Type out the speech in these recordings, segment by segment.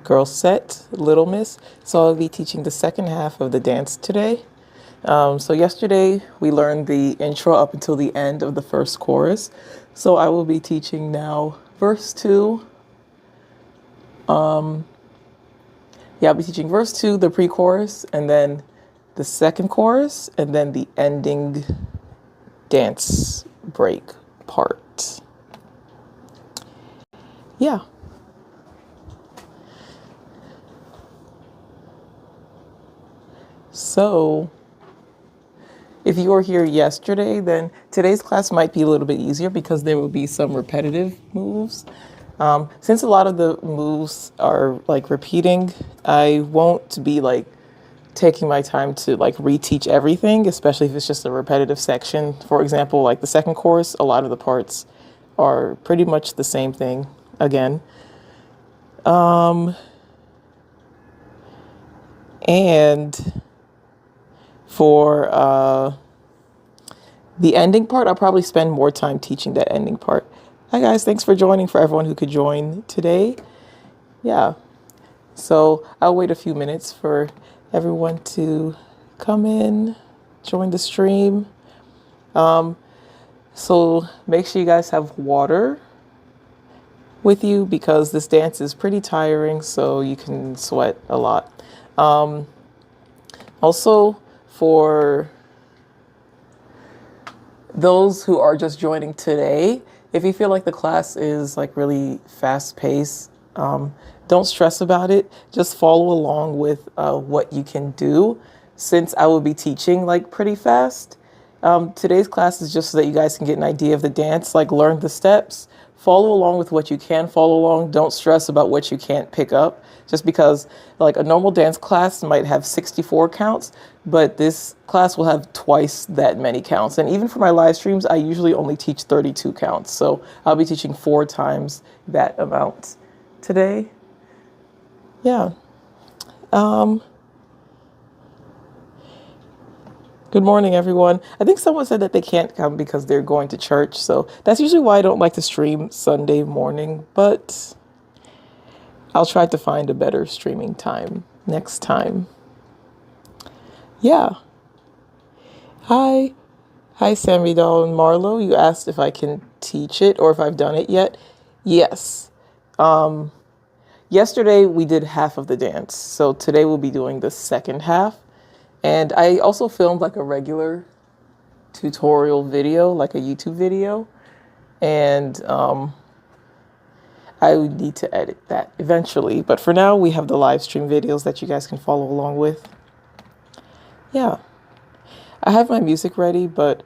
GIRLSET, Little Miss. So I'll be teaching the second half of the dance today. So yesterday we learned the intro up until the end of the first chorus. So I will be teaching now verse 2. I'll be teaching verse 2, the pre-chorus, and then the second chorus, and then the ending dance break part. Yeah. So if you were here yesterday, then today's class might be a little bit easier because there will be some repetitive moves. Since a lot of the moves are like repeating, I won't be like taking my time to like reteach everything, especially if it's just a repetitive section. For example, like the second chorus, a lot of the parts are pretty much the same thing again. And for the ending part, I'll probably spend more time teaching that ending part. Hi guys, thanks for joining, for everyone who could join today. Yeah, so I'll wait a few minutes for everyone to come in, join the stream. So make sure you guys have water with you because this dance is pretty tiring, so you can sweat a lot. Also, for those who are just joining today, if you feel like the class is like really fast paced, don't stress about it. Just follow along with what you can do, since I will be teaching like pretty fast. Today's class is just so that you guys can get an idea of the dance, like learn the steps, follow along with what you can follow along. Don't stress about what you can't pick up, just because like a normal dance class might have 64 counts, but this class will have twice that many counts. And even for my live streams, I usually only teach 32 counts. So I'll be teaching 4 times that amount today. Yeah. Good morning, everyone. I think someone said that they can't come because they're going to church. So that's usually why I don't like to stream Sunday morning, but I'll try to find a better streaming time next time. Yeah. Hi, Sammy Doll and Marlo. You asked if I can teach it or if I've done it yet. Yes. Yesterday we did half of the dance. So today we'll be doing the second half. And I also filmed like a regular tutorial video, like a YouTube video. And I would need to edit that eventually. But for now, we have the live stream videos that you guys can follow along with. Yeah. I have my music ready, but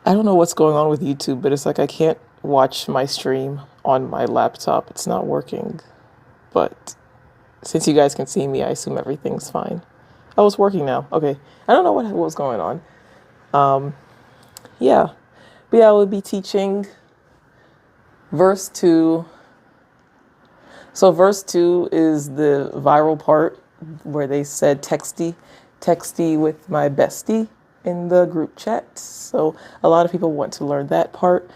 I don't know what's going on with YouTube, but it's like I can't watch my stream on my laptop. It's not working. But since you guys can see me, I assume everything's fine. Oh, it's working now. Okay. I don't know what was going on. Yeah. But yeah, I will be teaching verse 2. So verse 2 is the viral part where they said texty with my bestie in the group chat. So a lot of people want to learn that part.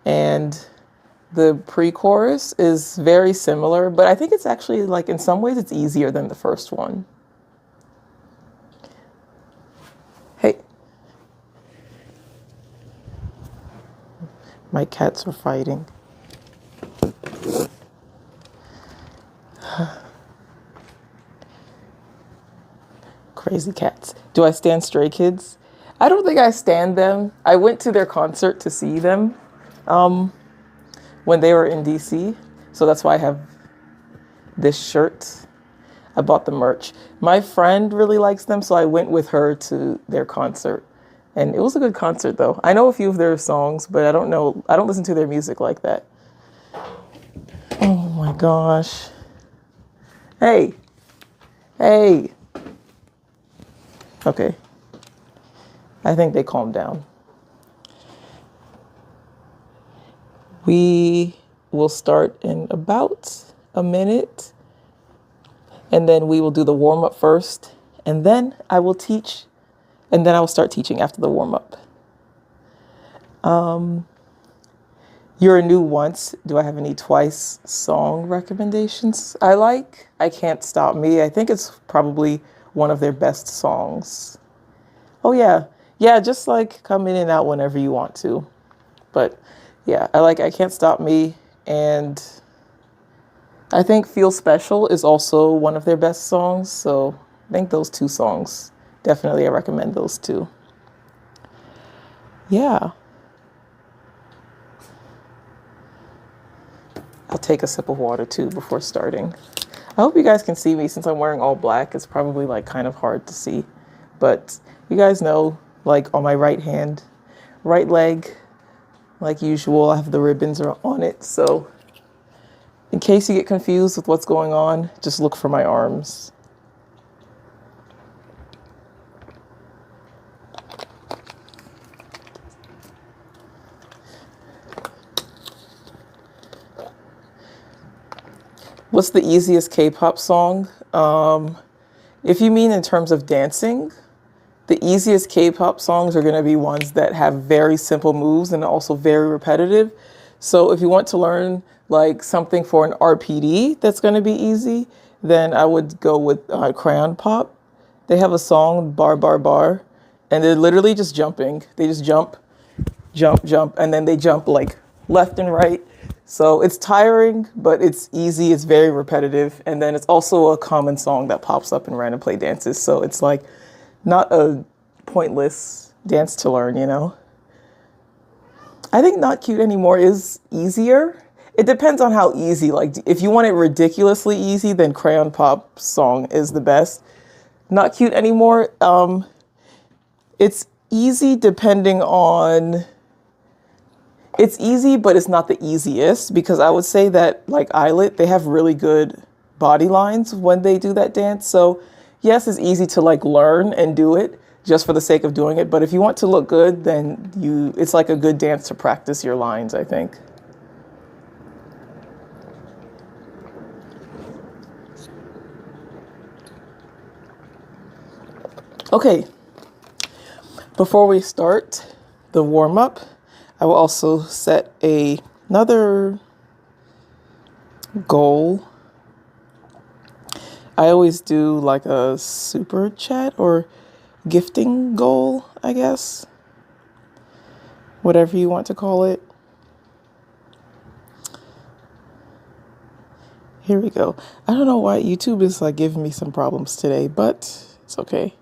And the pre-chorus is very similar, but I think it's actually like in some ways it's easier than the first one. Hey. My cats are fighting. Crazy cats. Do I stand Stray Kids? I don't think I stand them. I went to their concert to see them when they were in DC. So that's why I have this shirt. I bought the merch. My friend really likes them, so I went with her to their concert. And it was a good concert, though. I know a few of their songs, but I don't know. I don't listen to their music like that. Oh, my gosh. Hey. Hey. Okay. I think they calmed down. We will start in about a minute. And then we will do the warm-up first. And then I will teach. And then I will start teaching after the warm-up. You're a New Once. Do I have any Twice song recommendations I like? I Can't Stop Me. I think it's probably one of their best songs. Oh yeah. Yeah, just like come in and out whenever you want to. But yeah, I like I Can't Stop Me, and I think Feel Special is also one of their best songs. So I think those two songs, definitely I recommend those two. Yeah. I'll take a sip of water too before starting. I hope you guys can see me since I'm wearing all black. It's probably like kind of hard to see, but you guys know, like on my right hand, right leg, like usual, I have the ribbons on it. So in case you get confused with what's going on, just look for my arms. What's the easiest K-pop song? If you mean in terms of dancing, the easiest K-pop songs are going to be ones that have very simple moves and also very repetitive. So if you want to learn like something for an RPD that's going to be easy, then I would go with Crayon Pop. They have a song, Bar Bar Bar, and they're literally just jumping. They just jump, jump, jump, and then they jump like left and right. So it's tiring, but it's easy. It's very repetitive. And then it's also a common song that pops up in random play dances. So it's like not a pointless dance to learn, you know? I think Not Cute Anymore is easier. It depends on how easy. Like if you want it ridiculously easy, then Crayon Pop song is the best. Not Cute Anymore. It's easy depending on... It's easy, but it's not the easiest, because I would say that like Eyelet, they have really good body lines when they do that dance. So yes, it's easy to like learn and do it just for the sake of doing it. But if you want to look good, then it's like a good dance to practice your lines, I think. Okay, before we start the warm up, I will also set another goal. I always do like a super chat or gifting goal, I guess. Whatever you want to call it. Here we go. I don't know why YouTube is like giving me some problems today, but it's okay.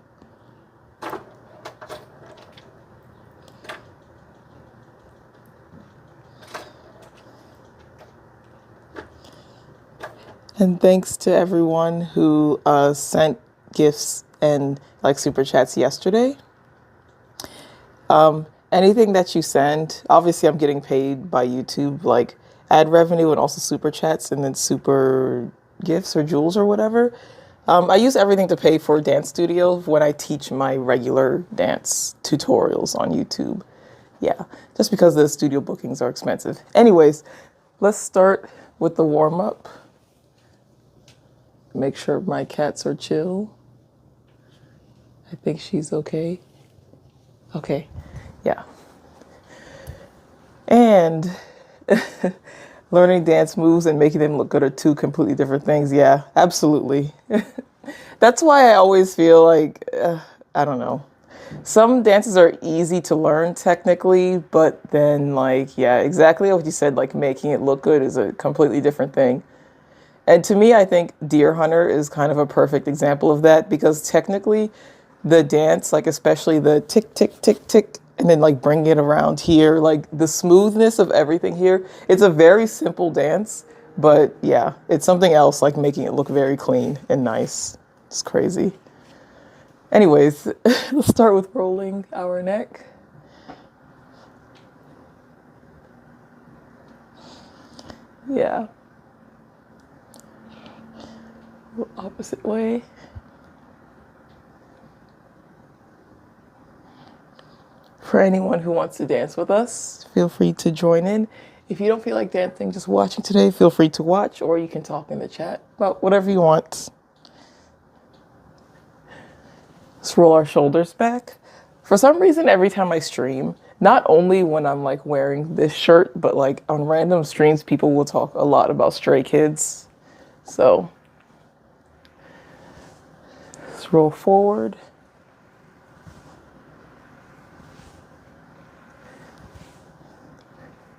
And thanks to everyone who sent gifts and like super chats yesterday. Anything that you send, obviously I'm getting paid by YouTube, like ad revenue and also super chats and then super gifts or jewels or whatever. I use everything to pay for dance studio when I teach my regular dance tutorials on YouTube. Yeah, just because the studio bookings are expensive. Anyways, let's start with the warm up. Make sure my cats are chill. I think she's okay. Okay, yeah. And learning dance moves and making them look good are two completely different things. Yeah, absolutely. That's why I always feel like, I don't know. Some dances are easy to learn technically, but then like, yeah, exactly what you said, like making it look good is a completely different thing. And to me, I think Deer Hunter is kind of a perfect example of that, because technically the dance, like especially the tick, tick, tick, tick, and then like bringing it around here, like the smoothness of everything here, it's a very simple dance, but yeah, it's something else, like making it look very clean and nice. It's crazy. Anyways, let's start with rolling our neck. Yeah. Opposite way. For anyone who wants to dance with us, feel free to join in. If you don't feel like dancing, just watching today, feel free to watch, or you can talk in the chat about whatever you want. Let's roll our shoulders back. For some reason, every time I stream, Not only when I'm like wearing this shirt, but like on random streams, people will talk a lot about Stray Kids. So let's roll forward.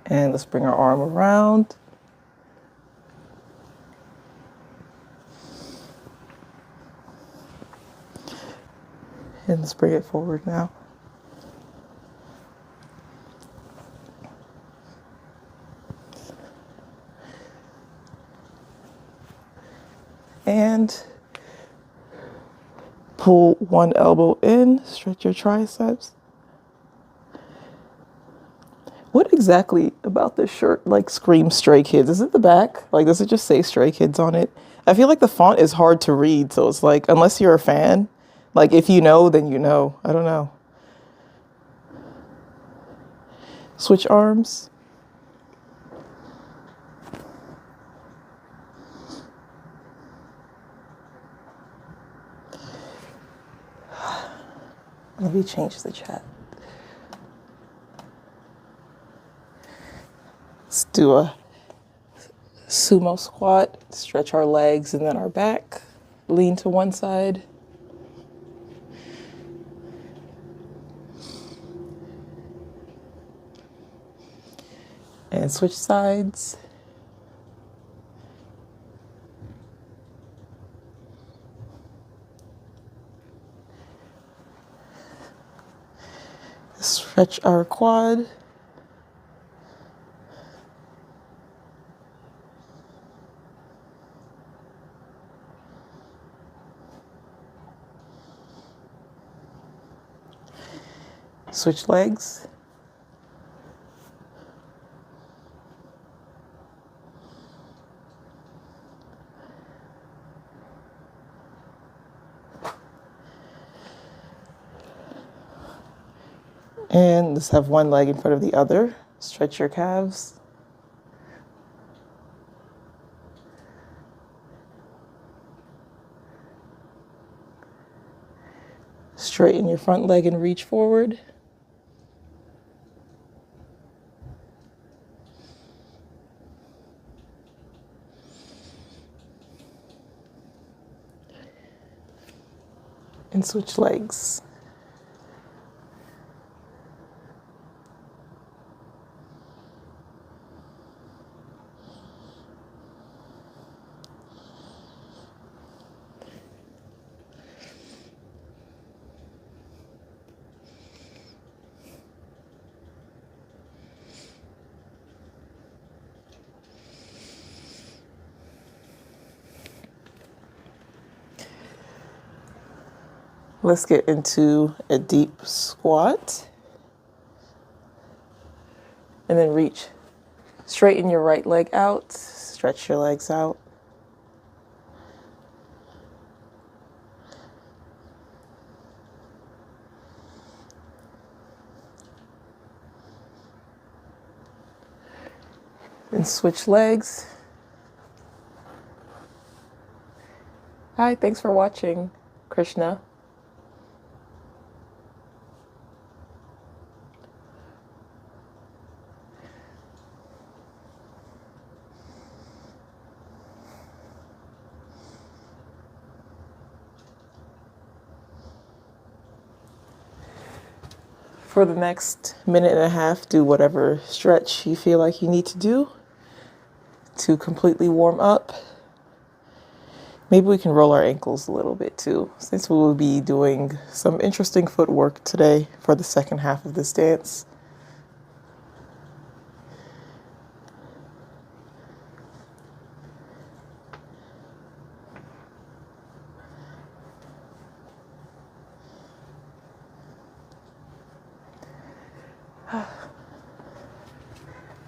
And let's bring our arm around. And let's bring it forward now. And pull one elbow in, stretch your triceps. What exactly about this shirt like screams Stray Kids? Is it the back? Like, does it just say Stray Kids on it? I feel like the font is hard to read, so it's like, unless you're a fan, like if you know, then you know. I don't know. Switch arms. Let me change the chat. Let's do a sumo squat, stretch our legs and then our back, lean to one side. And switch sides. Stretch our quad. Switch legs. And let's have one leg in front of the other. Stretch your calves. Straighten your front leg and reach forward. And switch legs. Let's get into a deep squat. And then reach. Straighten your right leg out. Stretch your legs out. And switch legs. Hi, thanks for watching, Krishna. For the next minute and a half, do whatever stretch you feel like you need to do to completely warm up. Maybe we can roll our ankles a little bit too, since we will be doing some interesting footwork today for the second half of this dance.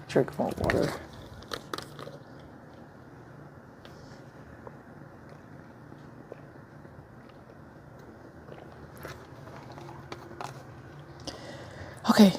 Drink more water. Okay.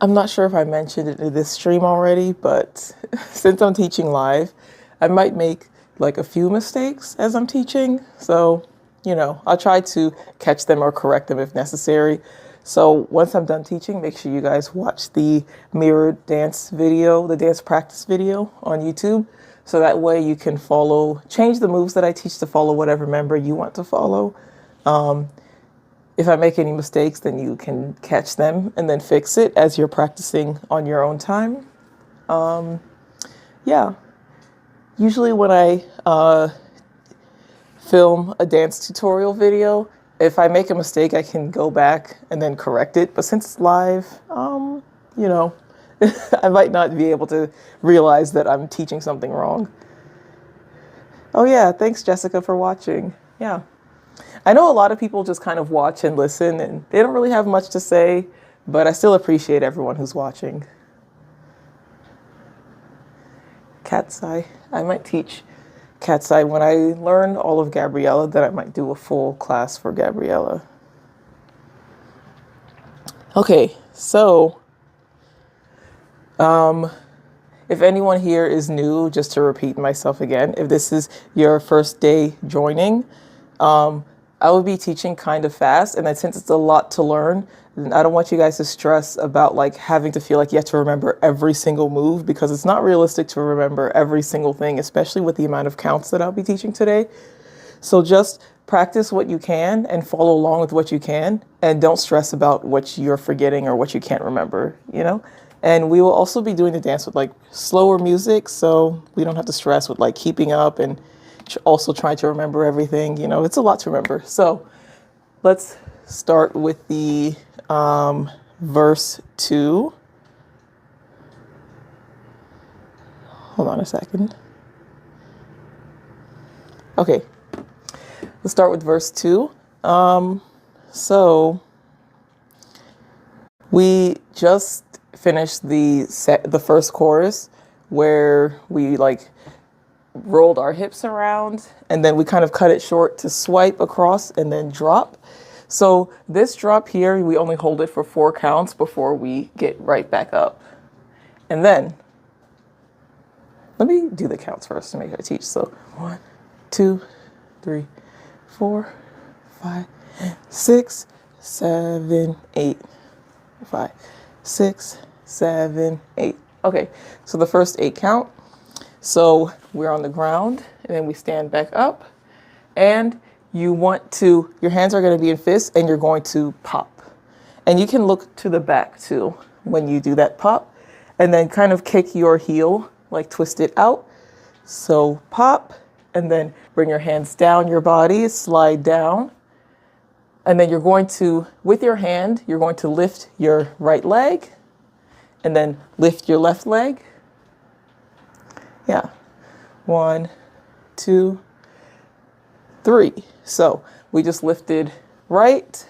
I'm not sure if I mentioned it in this stream already, but since I'm teaching live, I might make like a few mistakes as I'm teaching. So you know, I'll try to catch them or correct them if necessary. So once I'm done teaching, make sure you guys watch the mirrored dance video, the dance practice video on YouTube. So that way you can follow, change the moves that I teach to follow whatever member you want to follow. If I make any mistakes, then you can catch them and then fix it as you're practicing on your own time. Yeah. Usually when I film a dance tutorial video, if I make a mistake, I can go back and then correct it. But since it's live, you know, I might not be able to realize that I'm teaching something wrong. Oh yeah, thanks Jessica for watching. Yeah. I know a lot of people just kind of watch and listen and they don't really have much to say, but I still appreciate everyone who's watching. Cat's Eye. I might teach Cat's Eye when I learn all of Gabriella, then I might do a full class for Gabriella. Okay, so if anyone here is new, just to repeat myself again, if this is your first day joining, I will be teaching kind of fast, and then since it's a lot to learn, I don't want you guys to stress about like having to feel like you have to remember every single move, because it's not realistic to remember every single thing, especially with the amount of counts that I'll be teaching today. So just practice what you can and follow along with what you can, and don't stress about what you're forgetting or what you can't remember, you know? And we will also be doing the dance with like slower music, so we don't have to stress with like keeping up and also trying to remember everything. You know, it's a lot to remember. So let's start with the verse 2. Hold on a second. Okay, let's start with verse 2. So we just finished the first chorus where we like rolled our hips around and then we kind of cut it short to swipe across and then drop. So this drop here, we only hold it for 4 counts before we get right back up. And then let me do the counts first to make sure I teach. So 1, 2, 3, 4, 5, 6, 7, 8, 5, 6, 7, 8. Okay, so the first 8 count. So we're on the ground and then we stand back up, and you want to, your hands are going to be in fists and you're going to pop. And you can look to the back too when you do that pop, and then kind of kick your heel, like twist it out. So pop, and then bring your hands down your body, slide down. And then you're going to, with your hand, you're going to lift your right leg and then lift your left leg. Yeah. 1, 2, 3. So we just lifted right,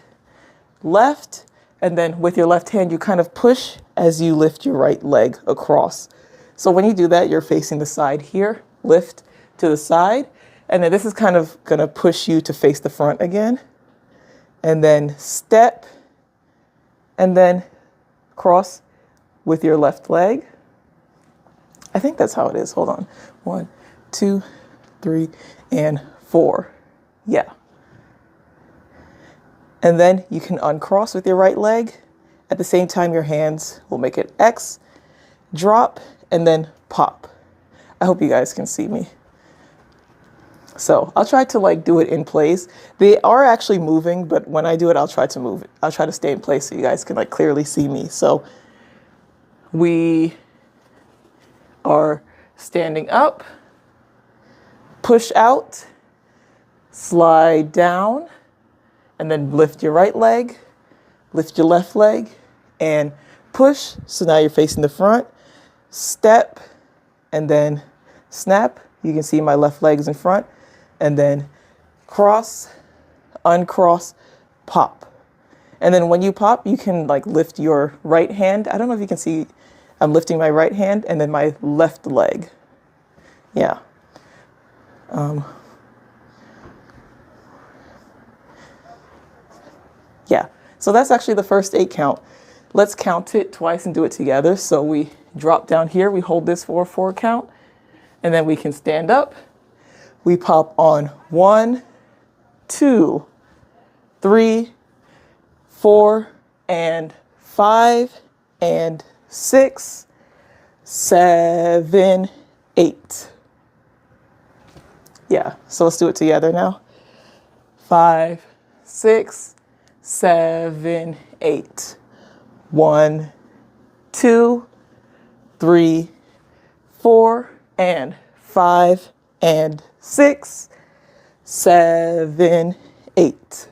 left, and then with your left hand, you kind of push as you lift your right leg across. So when you do that, you're facing the side here, lift to the side. And then this is kind of going to push you to face the front again. And then step, and then cross with your left leg. I think that's how it is. Hold on. 1, 2, 3, and 4. Yeah. And then you can uncross with your right leg. At the same time, your hands will make it X, drop, and then pop. I hope you guys can see me. So I'll try to like do it in place. They are actually moving, but when I do it, I'll try to move it. I'll try to stay in place so you guys can like clearly see me. So we are standing up, push out, slide down, and then lift your right leg, lift your left leg, and push. So now you're facing the front, step, and then snap. You can see my left leg is in front, and then cross, uncross, pop. And then when you pop, you can like lift your right hand. I don't know if you can see, I'm lifting my right hand and then my left leg. Yeah. Yeah. So that's actually the first 8 count. Let's count it twice and do it together. So we drop down here. We hold this for a 4 count, and then we can stand up. We pop on 1, 2, 3, 4, and 5, and 6, 7, 8. Yeah, so let's do it together now. 5, 6, 7, 8. 1, 2, 3, 4, and 5, and 6, 7, 8.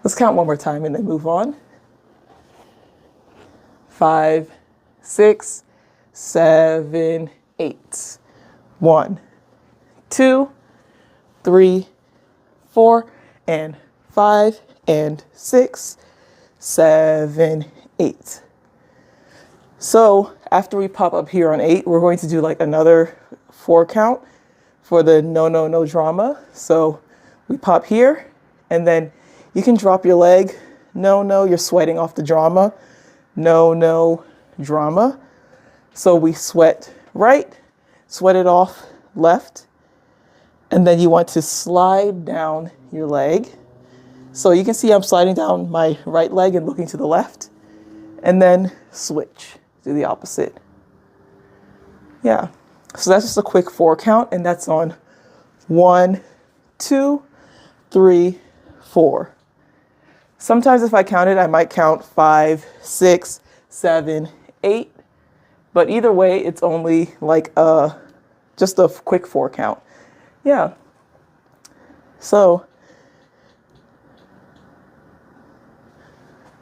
Let's count one more time and then move on. 5, 6, 7, 8. 1, 2, 3, 4, and 5, and 6, 7, 8. So after we pop up here on 8, we're going to do like another 4 count for the no, no, no drama. So we pop here, and then you can drop your leg. No, no, you're sweating off the drama. No, no, drama. So we sweat right, sweat it off left, and then you want to slide down your leg. So you can see I'm sliding down my right leg and looking to the left, and then switch, do the opposite. Yeah, so that's just a quick 4 count, and that's on 1, 2, 3, 4. Sometimes if I count it, I might count 5, 6, 7, 8. But either way, it's only like just a quick 4 count. Yeah. So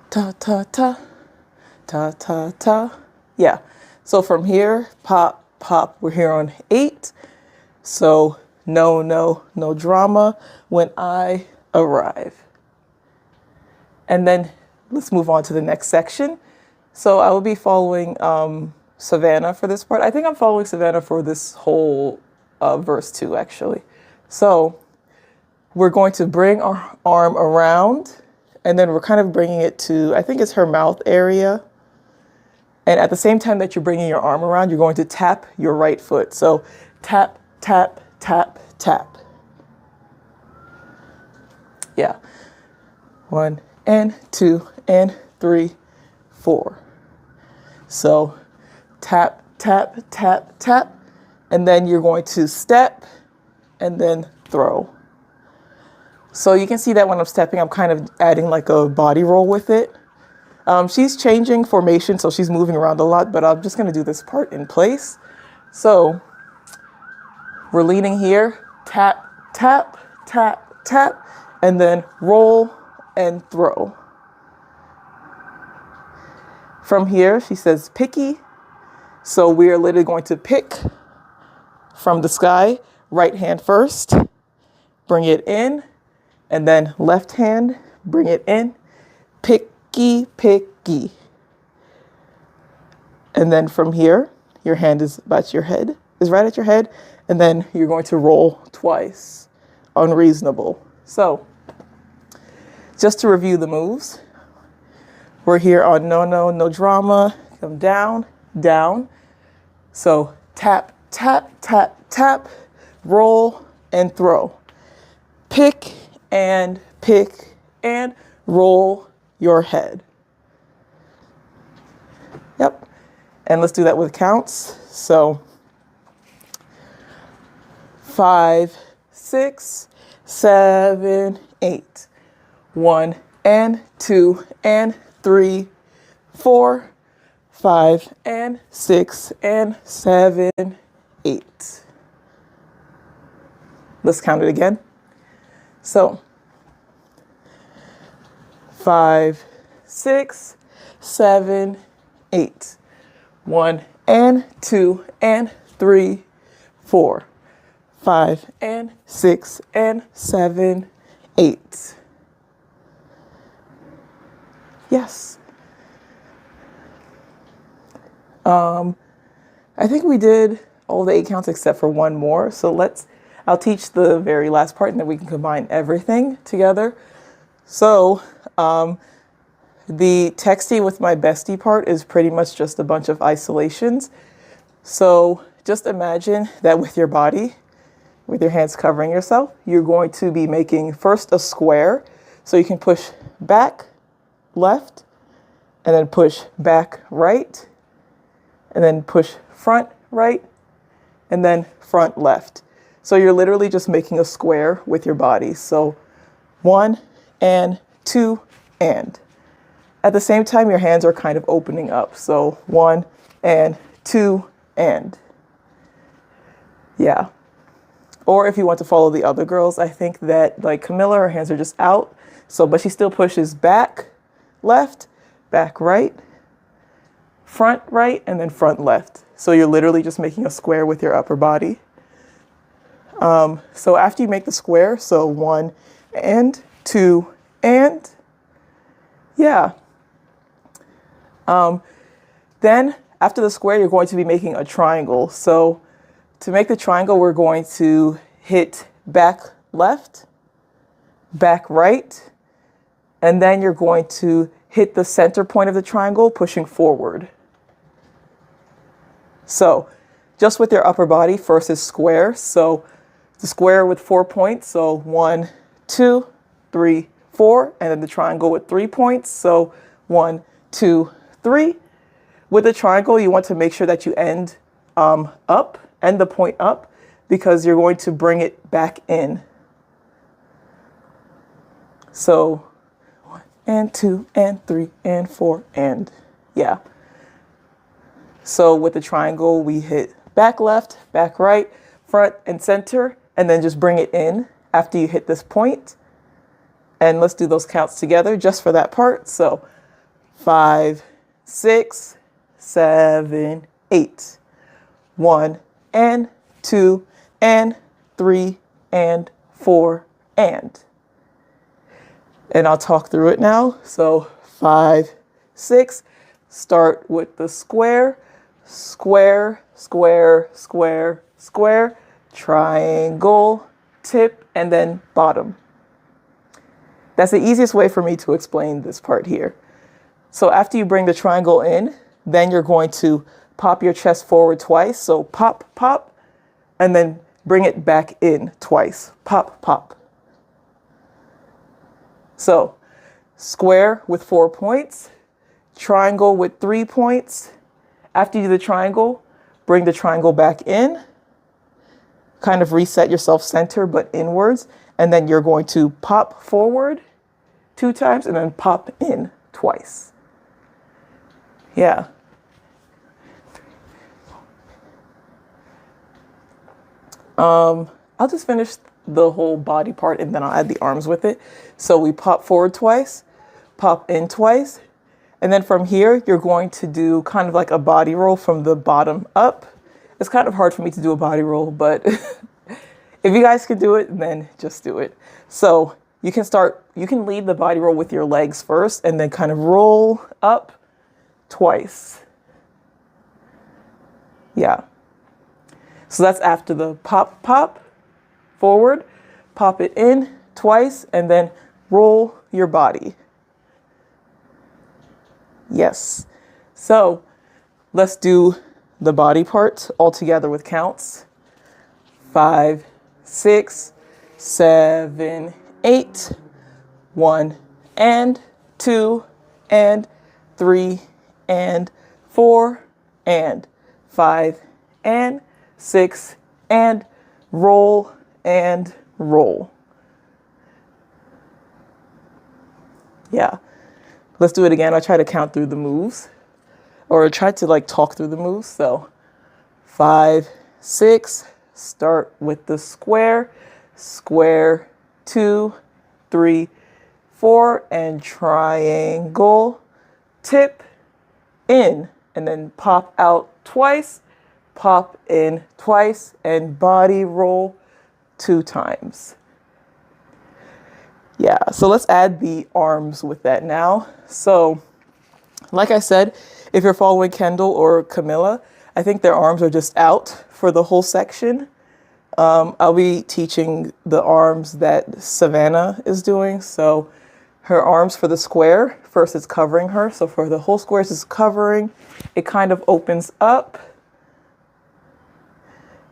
ta ta ta ta ta ta. Yeah. So from here, pop, pop. We're here on 8. So no, no, no drama when I arrive. And then let's move on to the next section. So I will be following Savannah for this part. I think I'm following Savannah for this whole verse 2, actually. So we're going to bring our arm around, and then we're kind of bringing it to, I think it's her mouth area. And at the same time that you're bringing your arm around, you're going to tap your right foot. So tap, tap, tap, tap. Yeah. 1 and 2 and 3, 4. So tap, tap, tap, tap, and then you're going to step and then throw. So you can see that when I'm stepping, I'm kind of adding like a body roll with it. She's changing formation, so she's moving around a lot, but I'm just going to do this part in place. So we're leaning here, tap, tap, tap, tap, and then roll and throw. From here, she says picky. So we are literally going to pick from the sky, right hand first, bring it in, and then left hand, bring it in, picky, picky. And then from here, your hand is at your head, is right at your head, and then you're going to roll twice. Unreasonable. So just to review the moves, we're here on no, no, no drama. Come down, down. So tap, tap, tap, tap, roll and throw. Pick and roll your head. Yep. And let's do that with counts. So 5, 6, 7, 8. 1 and 2 and 3, 4, 5 and 6 and 7, 8. Let's count it again. So 5, 6, 7, 8. 1 and 2 and 3, 4, 5 and 6 and 7, 8. Yes. I think we did all the 8 counts except for one more. So I'll teach the very last part and then we can combine everything together. So the texting with my bestie part is pretty much just a bunch of isolations. So just imagine that with your body, with your hands covering yourself, you're going to be making first a square. So you can push back, left, and then push back, right, and then push front, right, and then front, left. So you're literally just making a square with your body. So 1 and 2 and. At the same time, your hands are kind of opening up. So 1 and 2 and. Yeah. Or if you want to follow the other girls, I think that like Camilla, her hands are just out. So, but she still pushes back, left, back, right, front, right, and then front, left. So you're literally just making a square with your upper body. So after you make the square, so 1 and 2 and, yeah. Then after the square, you're going to be making a triangle. So to make the triangle, we're going to hit back left, back right, and then you're going to hit the center point of the triangle, pushing forward. So just with your upper body, first is square. So the square with 4 points. So 1, 2, 3, 4, and then the triangle with 3 points. So 1, 2, 3. With the triangle, you want to make sure that you end up, end the point up, because you're going to bring it back in. So 1 and 2 and 3 and 4 and, yeah. So with the triangle, we hit back left, back right, front and center, and then just bring it in after you hit this point. And let's do those counts together just for that part. So 5, 6, 7, 8. 1 and 2 and 3 and 4 and. And I'll talk through it now. So 5, 6, start with the square, square, square, square, square, triangle, tip, and then bottom. That's the easiest way for me to explain this part here. So after you bring the triangle in, then you're going to pop your chest forward twice. So pop, pop, and then bring it back in twice. Pop, pop. So square with 4 points, triangle with 3 points. After you do the triangle, bring the triangle back in, kind of reset yourself center, but inwards. And then you're going to pop forward 2 times and then pop in twice. Yeah. I'll just finish the whole body part and then I'll add the arms with it. So we pop forward twice, pop in twice. And then from here, you're going to do kind of like a body roll from the bottom up. It's kind of hard for me to do a body roll, but if you guys can do it, then just do it. So you can lead the body roll with your legs first and then kind of roll up twice. Yeah. So that's after the pop, pop, forward, pop it in twice, and then roll your body. Yes. So let's do the body part all together with counts. 5, 6, 7, 8. 1 and 2 and 3 and 4 and 5 and 6 and roll and roll. Yeah. Let's do it again. I'll try to count through the moves or try to like talk through the moves. So 5, 6, start with the square, square, 2, 3, 4, and triangle, tip, in, and then pop out twice, pop in twice, and body roll 2 times. Yeah, so let's add the arms with that now. So, like I said, if you're following Kendall or Camilla, I think their arms are just out for the whole section. I'll be teaching the arms that Savannah is doing. So her arms for the square, first it's covering her. So for the whole square, it's covering. It kind of opens up.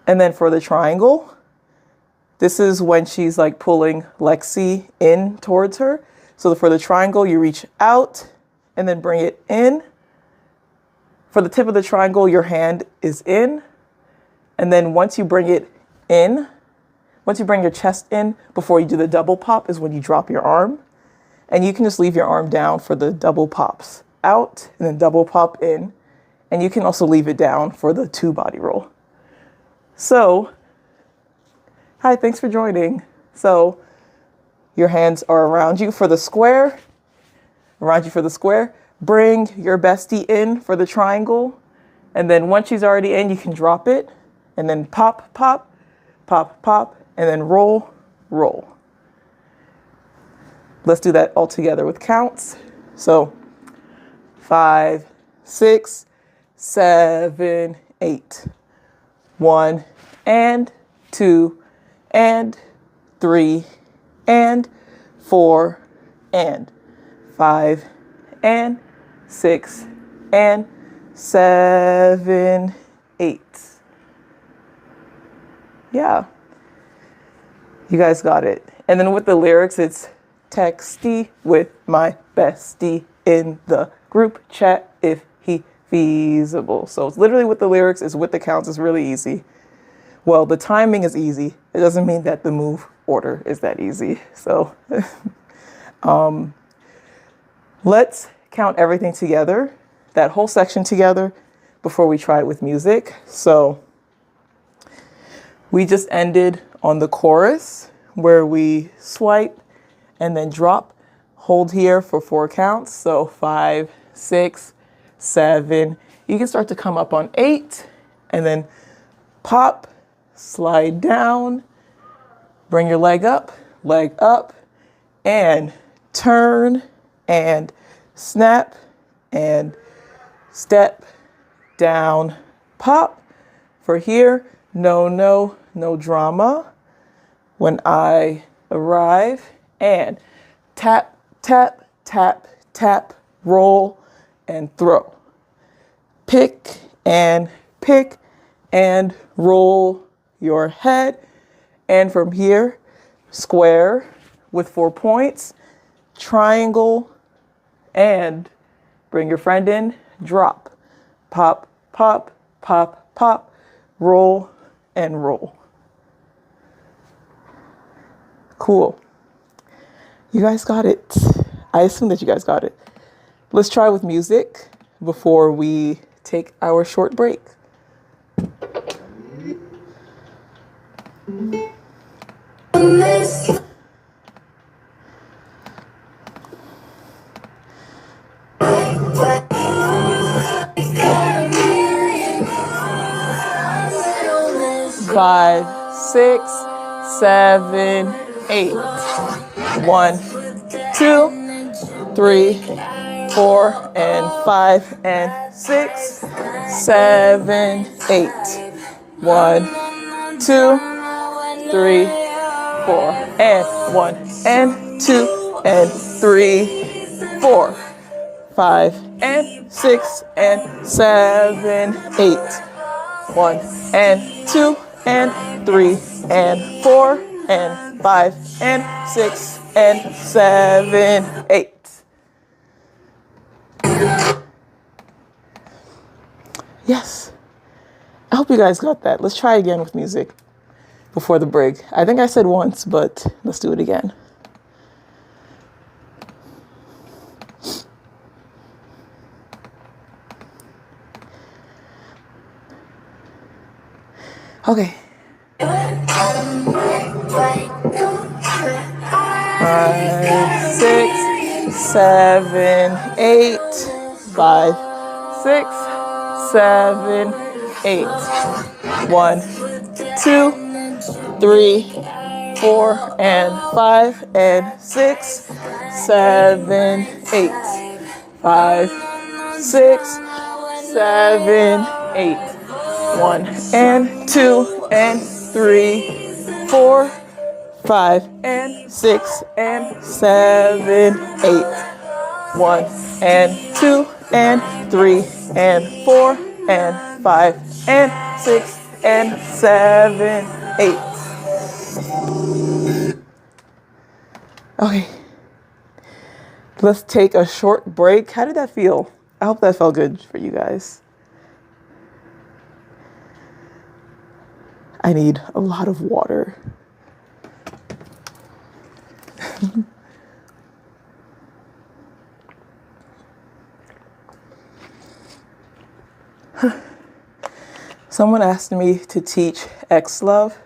And then for the triangle, This is when she's like pulling Lexi in towards her. So for the triangle, you reach out and then bring it in. For the tip of the triangle, your hand is in. And then once you bring it in, once you bring your chest in before you do the double pop is when you drop your arm. And you can just leave your arm down for the double pops out and then double pop in. And you can also leave it down for the 2 body roll. So, hi, thanks for joining. So your hands are around you for the square, Bring your bestie in for the triangle. And then once she's already in, you can drop it and then pop, pop, pop, pop, and then roll, roll. Let's do that all together with counts. So 5, 6, 7, 8. 1 and 2 and 3 and 4 and 5 and 6 and 7, 8. Yeah. You guys got it. And then with the lyrics, it's texty with my bestie in the group chat if he feasible. So it's literally with the lyrics, is with the counts, is really easy. Well, the timing is easy. It doesn't mean that the move order is that easy. So let's count everything together, that whole section together, before we try it with music. So we just ended on the chorus where we swipe and then drop, hold here for 4 counts. So 5, 6, 7. You can start to come up on 8 and then pop, slide down, bring your leg up, and turn and snap and step down, pop. For here, no drama. When I arrive, and tap, tap, tap, tap, roll and throw. Pick and roll your head. And from here, square with 4 points, triangle, and bring your friend in, drop, pop, pop, pop, pop, roll and roll. Cool. You guys got it. I assume that you guys got it. Let's try with music before we take our short break. Five, 6, 7, 8. 1, 2, 3, 4, and 5, and 6, 7, 8. 1, 2, 3, 4, and 1, and 2, and 3, 4, 5, and 6, and 7, 8. 1, and 2, and 3, and 4, and 5, and 6, and 7, 8. Yes. I hope you guys got that. Let's try again with music before the break. I think I said once, but let's do it again. Okay. 5, 6, 7, 8. 5, 6, 7, 8. 1, 2, 3, 4, and 5, and 6, 7, 8. 5, 6, 7, 8. 1, and 2, and 3, 4, 5, and 6, and 7, 8. 1, and 2, and 3, and 4, and 5, and 6, and 7, 8. Okay, let's take a short break. How did that feel? I hope that felt good for you guys. I need a lot of water. Someone asked me to teach X-Love.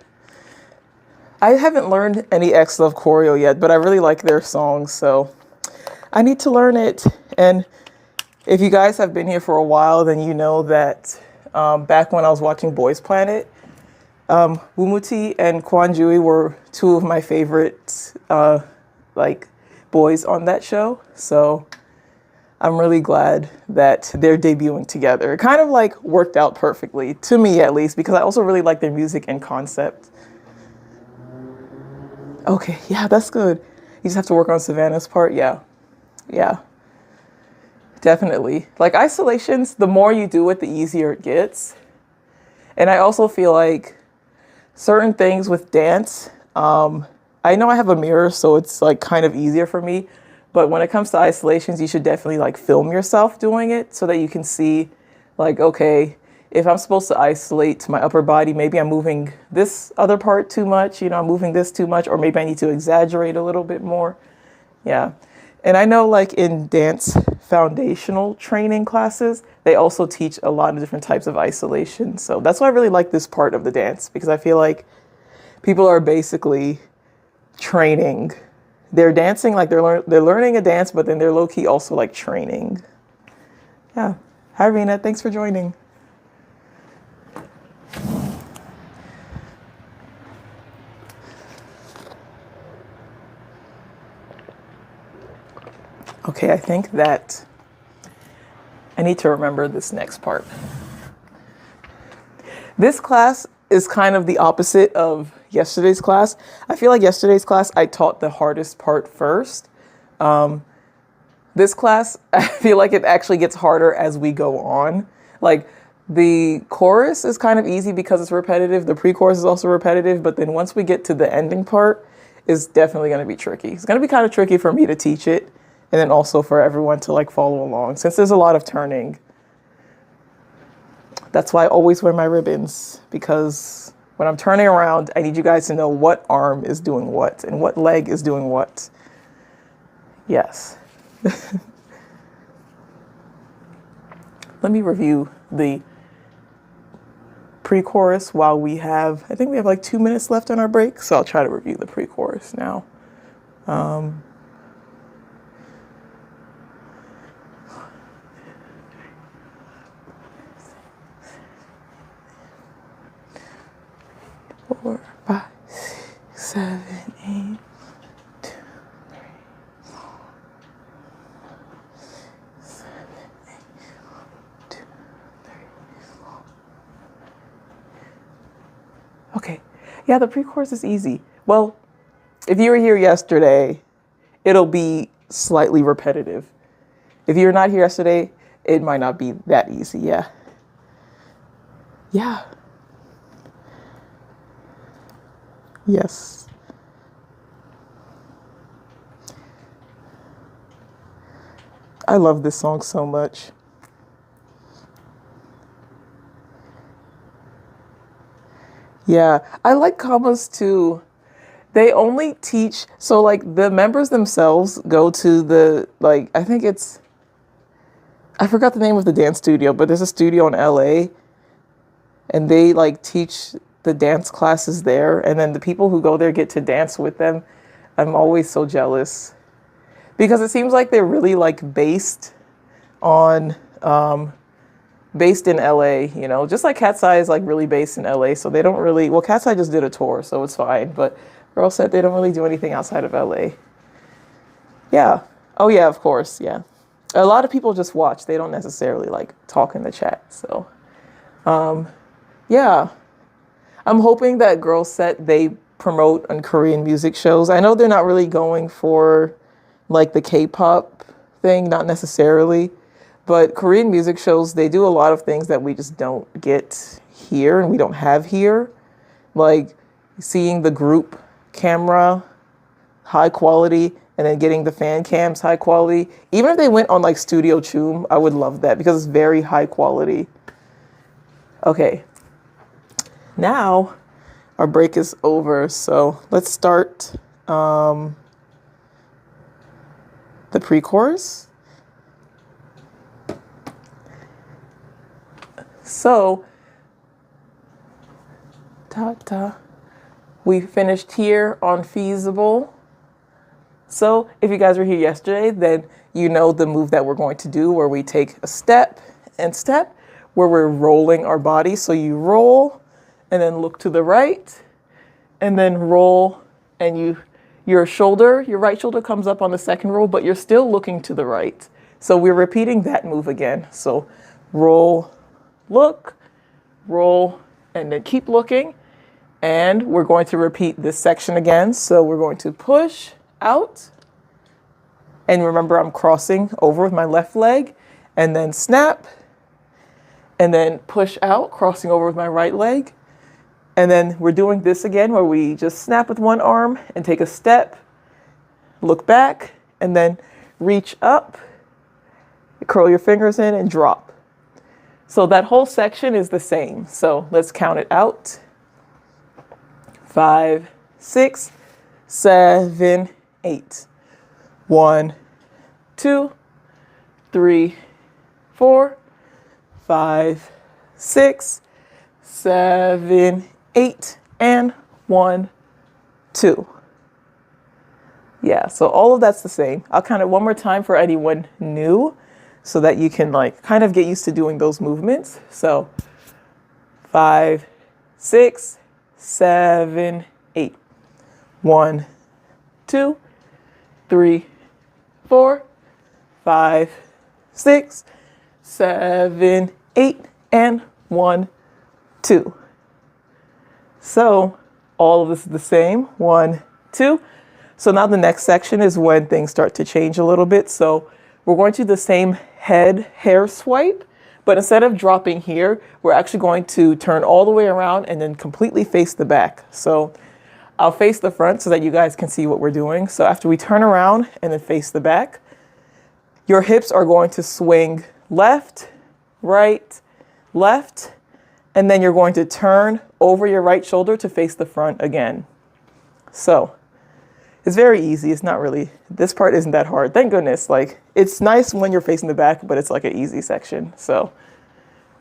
I haven't learned any X-Love choreo yet, but I really like their songs, so I need to learn it. And if you guys have been here for a while, then you know that back when I was watching Boys Planet, Wumuti and Kwanjui were two of my favorite like boys on that show. So I'm really glad that they're debuting together. It kind of like worked out perfectly, to me at least, because I also really like their music and concept. Okay, yeah, that's good. You just have to work on Savannah's part. Yeah, definitely. Like isolations, the more you do it, the easier it gets. And I also feel like certain things with dance, I know I have a mirror, so it's like kind of easier for me. But when it comes to isolations, you should definitely like film yourself doing it so that you can see like, okay, if I'm supposed to isolate my upper body, maybe I'm moving this other part too much, you know, I'm moving this too much, or maybe I need to exaggerate a little bit more. Yeah. And I know like in dance foundational training classes, they also teach a lot of different types of isolation. So that's why I really like this part of the dance, because I feel like people are basically training. They're dancing, like they're learning a dance, but then they're low-key also like training. Yeah. Hi, Rena. Thanks for joining. Okay, I think that I need to remember this next part. This class is kind of the opposite of yesterday's class. I feel like yesterday's class, I taught the hardest part first. This class, I feel like it actually gets harder as we go on. Like the chorus is kind of easy because it's repetitive. The pre-chorus is also repetitive, but then once we get to the ending part, it's definitely going to be tricky. It's going to be kind of tricky for me to teach it, and then also for everyone to like follow along, since there's a lot of turning. That's why I always wear my ribbons, because when I'm turning around, I need you guys to know what arm is doing what and what leg is doing what. Yes. Let me review the pre-chorus while we have, I think we have like 2 minutes left on our break, so I'll try to review the pre-chorus now. Four, 5, 6, 7, 8, 2, 3, 4, 7, 8, 2, 3, 4. Okay, yeah, the pre-chorus is easy. Well, if you were here yesterday, it'll be slightly repetitive. If you're not here yesterday, it might not be that easy. Yeah. Yeah. Yes. I love this song so much. Yeah, I like commas too. They only teach, so like the members themselves go to the, like, I think it's, I forgot the name of the dance studio, but there's a studio in LA, and they like teach the dance classes there, and then the people who go there get to dance with them. I'm always so jealous, because it seems like they're really like based on, based in LA, you know, just like Cat's Eye is like really based in LA. So they don't really, well, Cat's Eye just did a tour, so it's fine. But GIRLSET, they don't really do anything outside of LA. Yeah. Oh yeah, of course. Yeah. A lot of people just watch. They don't necessarily like talk in the chat. So, yeah. I'm hoping that GIRLSET, they promote on Korean music shows. I know they're not really going for like the K-pop thing, not necessarily. But Korean music shows, they do a lot of things that we just don't get here and we don't have here. Like seeing the group camera high quality, and then getting the fan cams high quality. Even if they went on like Studio Choom, I would love that because it's very high quality. Okay, now our break is over, so let's start the pre-chorus. So, we finished here on Feasible. So if you guys were here yesterday, then you know the move that we're going to do where we take a step and step where we're rolling our body. So you roll and then look to the right and then roll, and your right shoulder comes up on the second roll, but you're still looking to the right. So we're repeating that move again. So roll, look, roll, and then keep looking. And we're going to repeat this section again. So we're going to push out. And remember, I'm crossing over with my left leg, and then snap, and then push out, crossing over with my right leg. And then we're doing this again where we just snap with one arm and take a step, look back, and then reach up, curl your fingers in and drop. So that whole section is the same. So let's count it out. 5, 6, 7, 8. 1, 2, 3, 4, 5, 6, 7, 8, and 1, 2. Yeah, so all of that's the same. I'll count it one more time for anyone new so that you can like kind of get used to doing those movements. So 5, 6, 7, 8. 1, 2, 3, 4, 5, 6, 7, 8, and 1, 2. So all of this is the same. 1, 2. So now the next section is when things start to change a little bit. So we're going to do the same hair swipe, but instead of dropping here, we're actually going to turn all the way around and then completely face the back. So I'll face the front so that you guys can see what we're doing. So after we turn around and then face the back, your hips are going to swing left, right, left, and then you're going to turn over your right shoulder to face the front again. So it's very easy. It's not really, this part isn't that hard. Thank goodness. Like, it's nice when you're facing the back, but it's like an easy section. So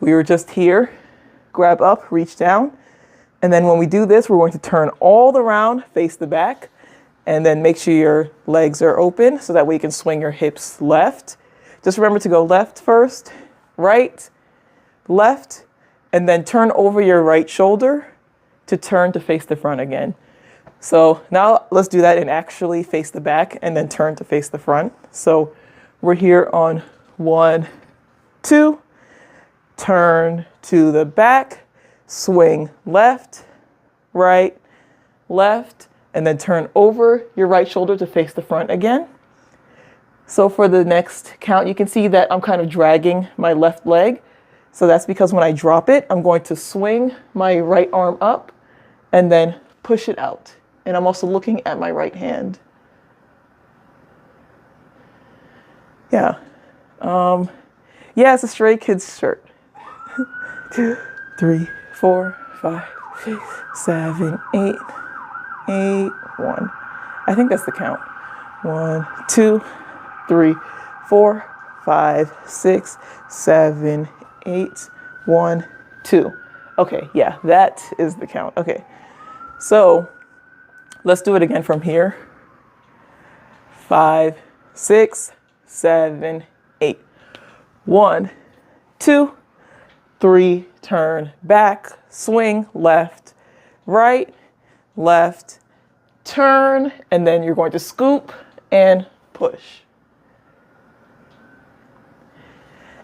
we were just here, grab up, reach down. And then when we do this, we're going to turn all the round, face the back, and then make sure your legs are open so that way you can swing your hips left. Just remember to go left first, right, left, and then turn over your right shoulder to turn to face the front again. So now let's do that and actually face the back and then turn to face the front. So we're here on 1, 2, turn to the back, swing left, right, left, and then turn over your right shoulder to face the front again. So for the next count, you can see that I'm kind of dragging my left leg. So that's because when I drop it, I'm going to swing my right arm up and then push it out. And I'm also looking at my right hand. Yeah. Yeah, it's a Stray Kids shirt. 2, 3, 4, 5, 6, 7, 8, 8, 1. I think that's the count. 1, 2, 3, 4, 5, 6, 7, 8, 1, 2. Okay, yeah, that is the count. Okay, so let's do it again from here. 5, 6, 7, 8. 1, 2, 3, turn back, swing left, right, left, turn, and then you're going to scoop and push.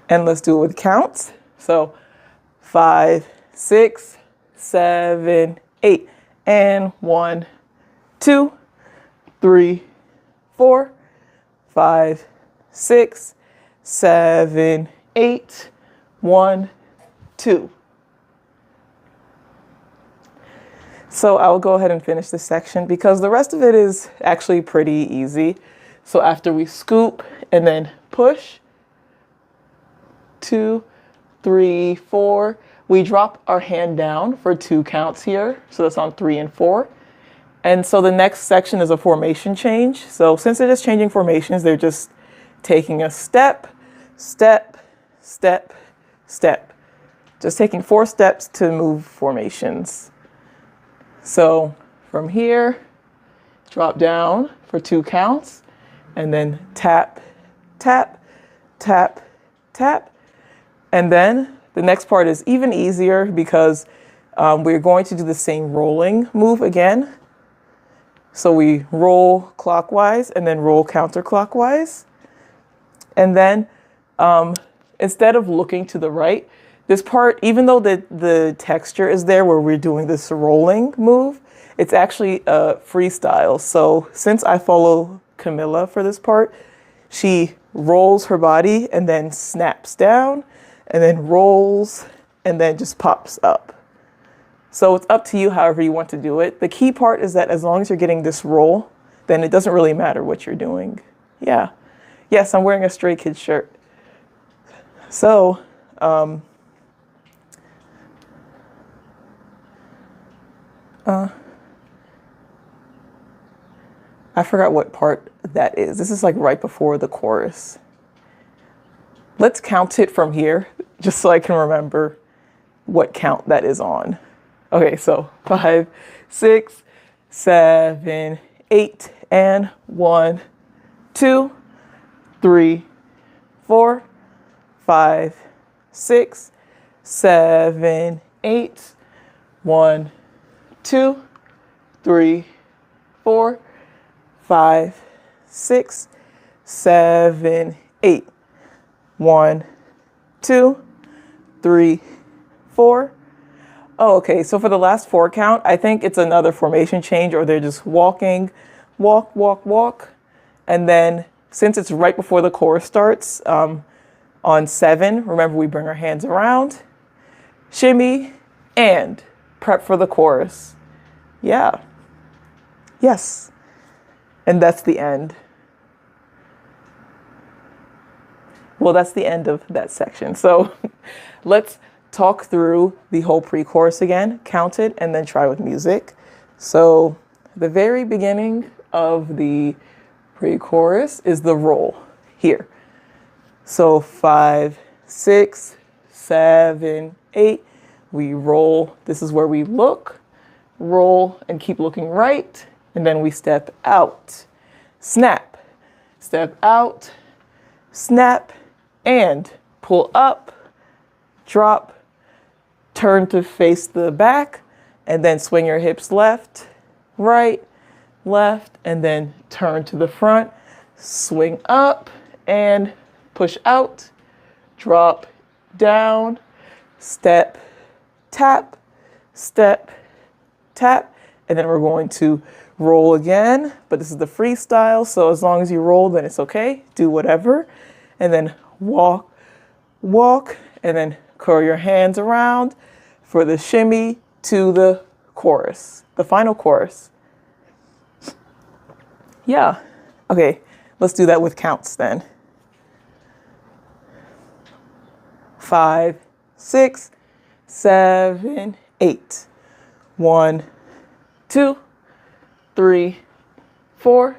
And let's do it with counts. So 5, 6, 7, 8, and 1, 2, 3, 4, 5, 6, 7, 8, 1, 2. So I will go ahead and finish this section because the rest of it is actually pretty easy. So after we scoop and then push, 2, 3, 4, we drop our hand down for 2 counts here. So that's on 3 and 4. And so the next section is a formation change. So since they're just changing formations, they're just taking a step, step, step, step. Just taking 4 steps to move formations. So from here, drop down for 2 counts, and then tap, tap, tap, tap. And then the next part is even easier because we're going to do the same rolling move again. So we roll clockwise and then roll counterclockwise. And then instead of looking to the right, this part, even though the texture is there where we're doing this rolling move, it's actually a freestyle. So since I follow Camilla for this part, she rolls her body and then snaps down and then rolls and then just pops up. So it's up to you however you want to do it. The key part is that as long as you're getting this roll, then it doesn't really matter what you're doing. Yeah. Yes, I'm wearing a Stray Kids shirt. So, I forgot what part that is. This is like right before the chorus. Let's count it from here, just so I can remember what count that is on. Okay, so 5, 6, 7, 8, and 1, 2, 3, 4, 5, 6, 7, 8, 1, 2, 3, 4, 5, 6, 7, 8. 1, 2, 3, 4. Oh, okay. So for the last 4 count, I think it's another formation change, or they're just walking, walk, walk, walk. And then since it's right before the chorus starts, on 7, remember we bring our hands around, shimmy, and prep for the chorus. Yeah. Yes. And that's the end. Well, that's the end of that section. So let's talk through the whole pre-chorus again, count it, and then try with music. So the very beginning of the pre-chorus is the roll here. So 5, 6, 7, 8, we roll. This is where we look, roll, and keep looking right. And then we step out, snap, step out, snap, and pull up, drop, turn to face the back, and then swing your hips left, right, left, and then turn to the front, swing up, and push out, drop, down, step, tap, and then we're going to roll again, but this is the freestyle, so as long as you roll, then it's okay, do whatever, and then walk, walk, and then curl your hands around for the shimmy to the chorus, the final chorus. Yeah, okay, let's do that with counts then. 5, 6, 7, 8. 1, 2, 3, 4,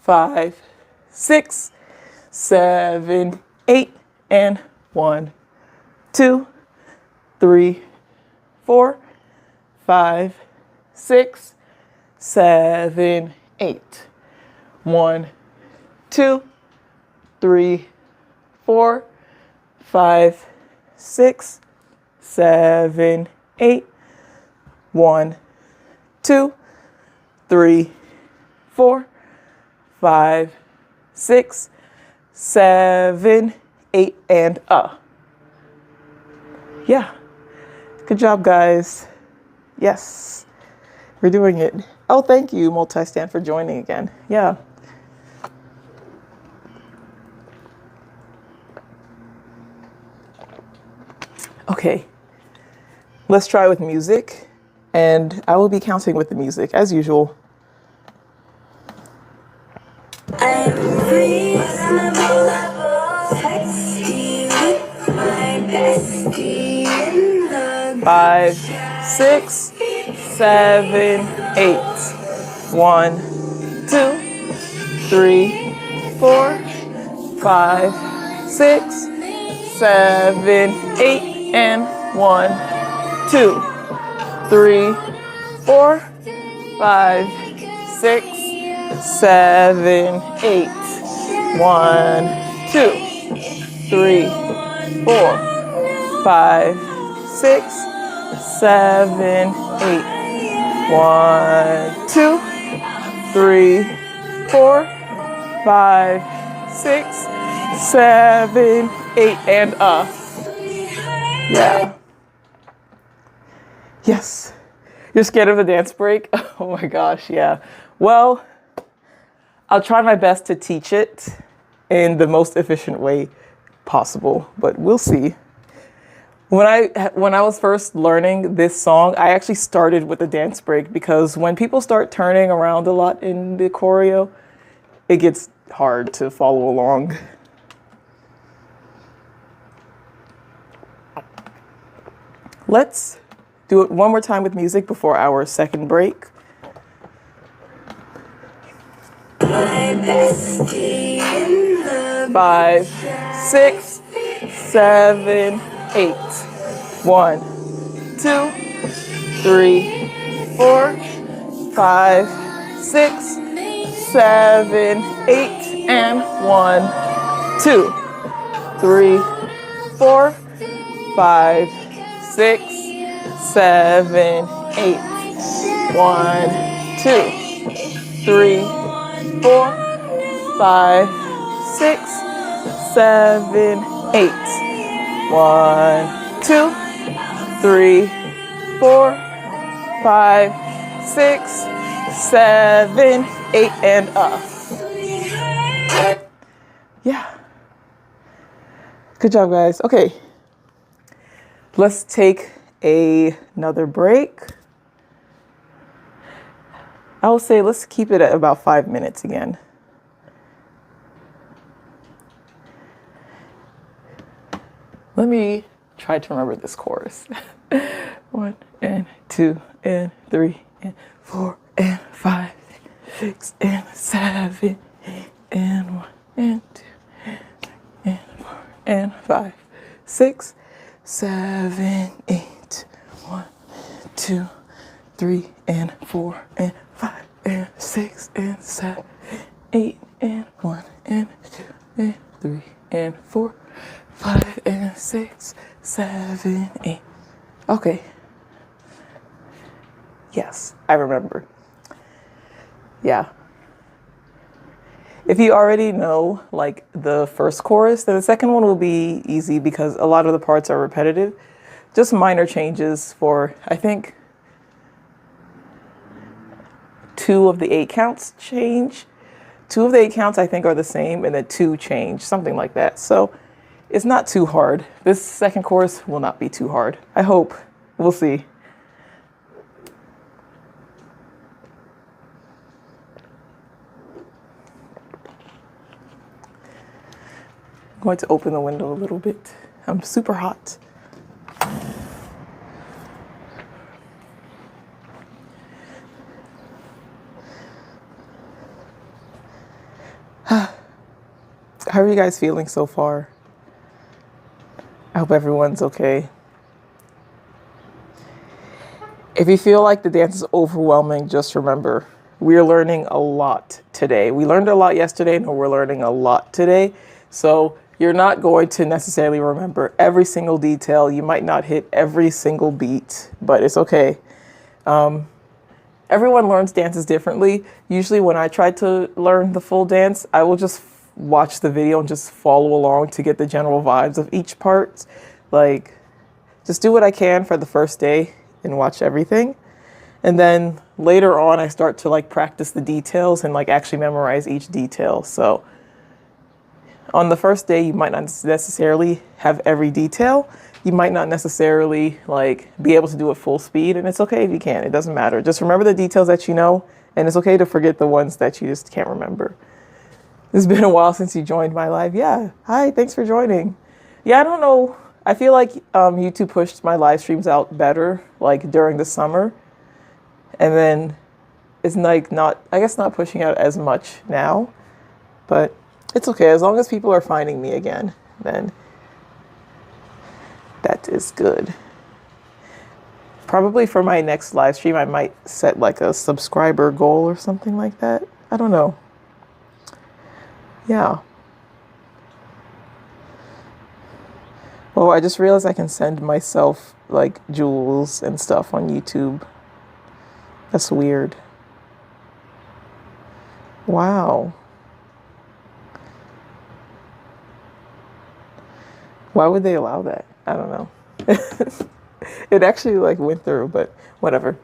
5, 6, 7, 8, and 1, 2, 3, 4, 5, 6, 7, 8. 1, 2, 3, 4, 5, 6, 7, 8. 1, 2, 3, 4, 5, 6, 7, 8, and yeah. Good job, guys. Yes, we're doing it. Oh, thank you, Multi-Stand, for joining again. Yeah. Okay, let's try with music. and I will be counting with the music as usual. I'm reasonable, sexy with my bestie in the 5, 6, 7, 8. 1, 2, 3, 4, 5, 6, 7, 8, and 1, 2, 3, 4, 5, 6, 7, 8. 1, 2, 3, 4, 5, 6, 7, 8. 1, 2, 3, 4, 5, 6, 7, 8, and yeah. Yes. You're scared of the dance break? Oh my gosh, yeah. Well, I'll try my best to teach it in the most efficient way possible, but we'll see. When I was first learning this song, I actually started with a dance break because when people start turning around a lot in the choreo, it gets hard to follow along. Let's do it one more time with music before our second break. my bestie in the 5, 6, 7, 8. 1, 2, 3, 4, 5, 6, 7, 8, and 1, 2, 3, 4, 5, 6, 7, 8. 1, 2, 3, 4, 5, 6, 7, 8. 1, 2, 3, 4, 5, 6, 7, 8, and yeah. Good job, guys. Okay. Let's take another break. I will say let's keep it at about 5 minutes again. Let me try to remember this chorus. 1 and 2 and 3 and 4 and 5, 6 and 7, 8 and 1 and 2 and 4 and 5, 6, 7, 8. 1, 2, 3 and 4 and 5 and 6 and 7, 8 and 1 and 2 and 3 and 4, 5 and 6, 7, 8. Okay. Yes, I remember. Yeah. If you already know like the first chorus, then the second one will be easy because a lot of the parts are repetitive. Just minor changes for, I think, 2 of the 8 counts change. 2 of the 8 counts I think are the same, and then 2 change, something like that. So it's not too hard. This second chorus will not be too hard. I hope. We'll see. I'm going to open the window a little bit. I'm super hot. How are you guys feeling so far? I hope everyone's okay. If you feel like the dance is overwhelming, just remember, we're learning a lot today. We learned a lot yesterday, and we're learning a lot today. So you're not going to necessarily remember every single detail. You might not hit every single beat, but it's okay. Everyone learns dances differently. Usually when I try to learn the full dance, I will just watch the video and just follow along to get the general vibes of each part. Like, just do what I can for the first day and watch everything. And then later on, I start to like practice the details and like actually memorize each detail. So On the first day, you might not necessarily have every detail. You might not necessarily like be able to do it full speed, and it's okay if you can't. It doesn't matter. Just remember the details that you know, and it's okay to forget the ones that you just can't remember. It's been a while since you joined my live. Yeah. Hi, thanks for joining. Yeah, I don't know. I feel like YouTube pushed my live streams out better like during the summer. And then it's like not, I guess not pushing out as much now, but it's okay. As long as people are finding me again, then that is good. Probably for my next live stream, I might set like a subscriber goal or something like that. I don't know. Yeah. Oh, I just realized I can send myself like jewels and stuff on YouTube. That's weird. Wow. Why would they allow that? I don't know. It actually like went through, but whatever.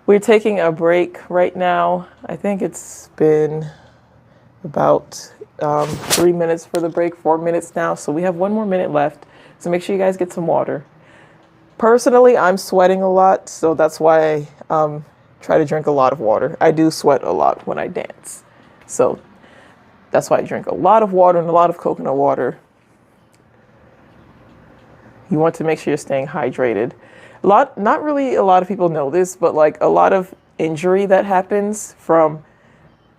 We're taking a break right now. I think it's been about 3 minutes for the break, 4 minutes now. So we have 1 more minute left. So make sure you guys get some water. Personally, I'm sweating a lot. So that's why I try to drink a lot of water. I do sweat a lot when I dance. So that's why I drink a lot of water and a lot of coconut water. You want to make sure you're staying hydrated. Not really a lot of people know this, but like a lot of injury that happens from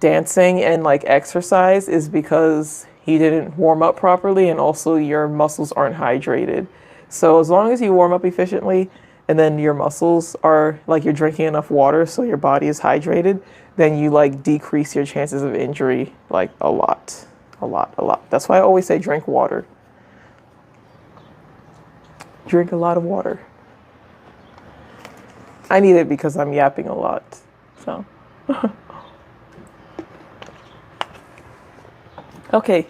dancing and like exercise is because you didn't warm up properly, and also your muscles aren't hydrated. So as long as you warm up efficiently and then your muscles are like you're drinking enough water so your body is hydrated, then you like decrease your chances of injury like a lot. That's why I always say drink water. Drink a lot of water. I need it because I'm yapping a lot. So okay,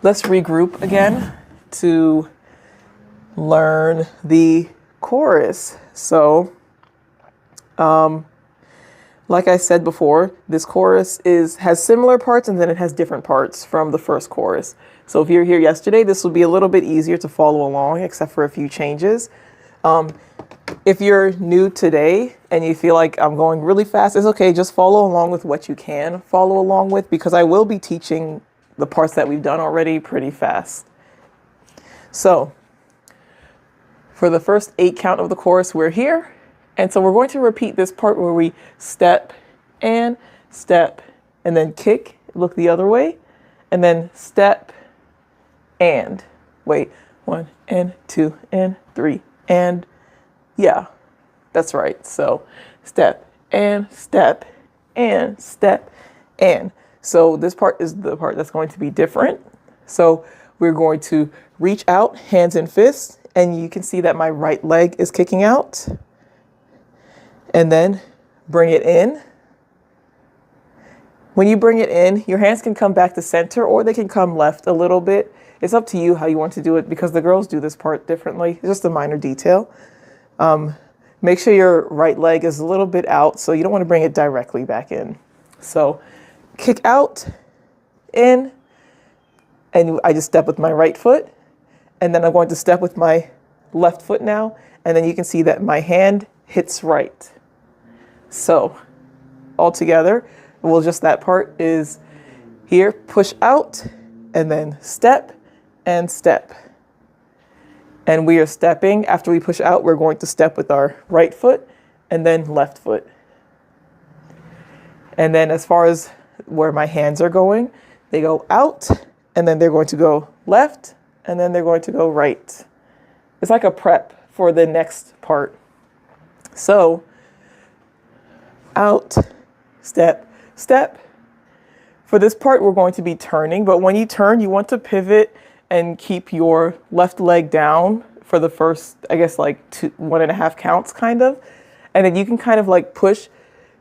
let's regroup again to learn the chorus. So, like I said before, this chorus has similar parts and then it has different parts from the first chorus. So if you're here yesterday, this will be a little bit easier to follow along, except for a few changes. If you're new today and you feel like I'm going really fast, it's okay. Just follow along with what you can follow along with, because I will be teaching the parts that we've done already pretty fast. So for the first 8 count of the chorus, we're here. And so we're going to repeat this part where we step, and then kick, look the other way, and then step, and wait, 1 and 2 and 3, and yeah, that's right. So step, and. So this part is the part that's going to be different. So we're going to reach out, hands and fists, and you can see that my right leg is kicking out. And then bring it in. When you bring it in, your hands can come back to center or they can come left a little bit. It's up to you how you want to do it, because the girls do this part differently. It's just a minor detail. Make sure your right leg is a little bit out, so you don't want to bring it directly back in. So kick out, in, and I just step with my right foot, and then I'm going to step with my left foot now, and then you can see that my hand hits right. So all together, that part is here, push out, and then step and step. And we are stepping. After we push out, we're going to step with our right foot and then left foot. And then as far as where my hands are going, they go out, and then they're going to go left, and then they're going to go right. It's like a prep for the next part. So out, step, step. For this part, we're going to be turning, but when you turn, you want to pivot and keep your left leg down for the first, I guess, like 1.5 counts kind of. And then you can kind of like push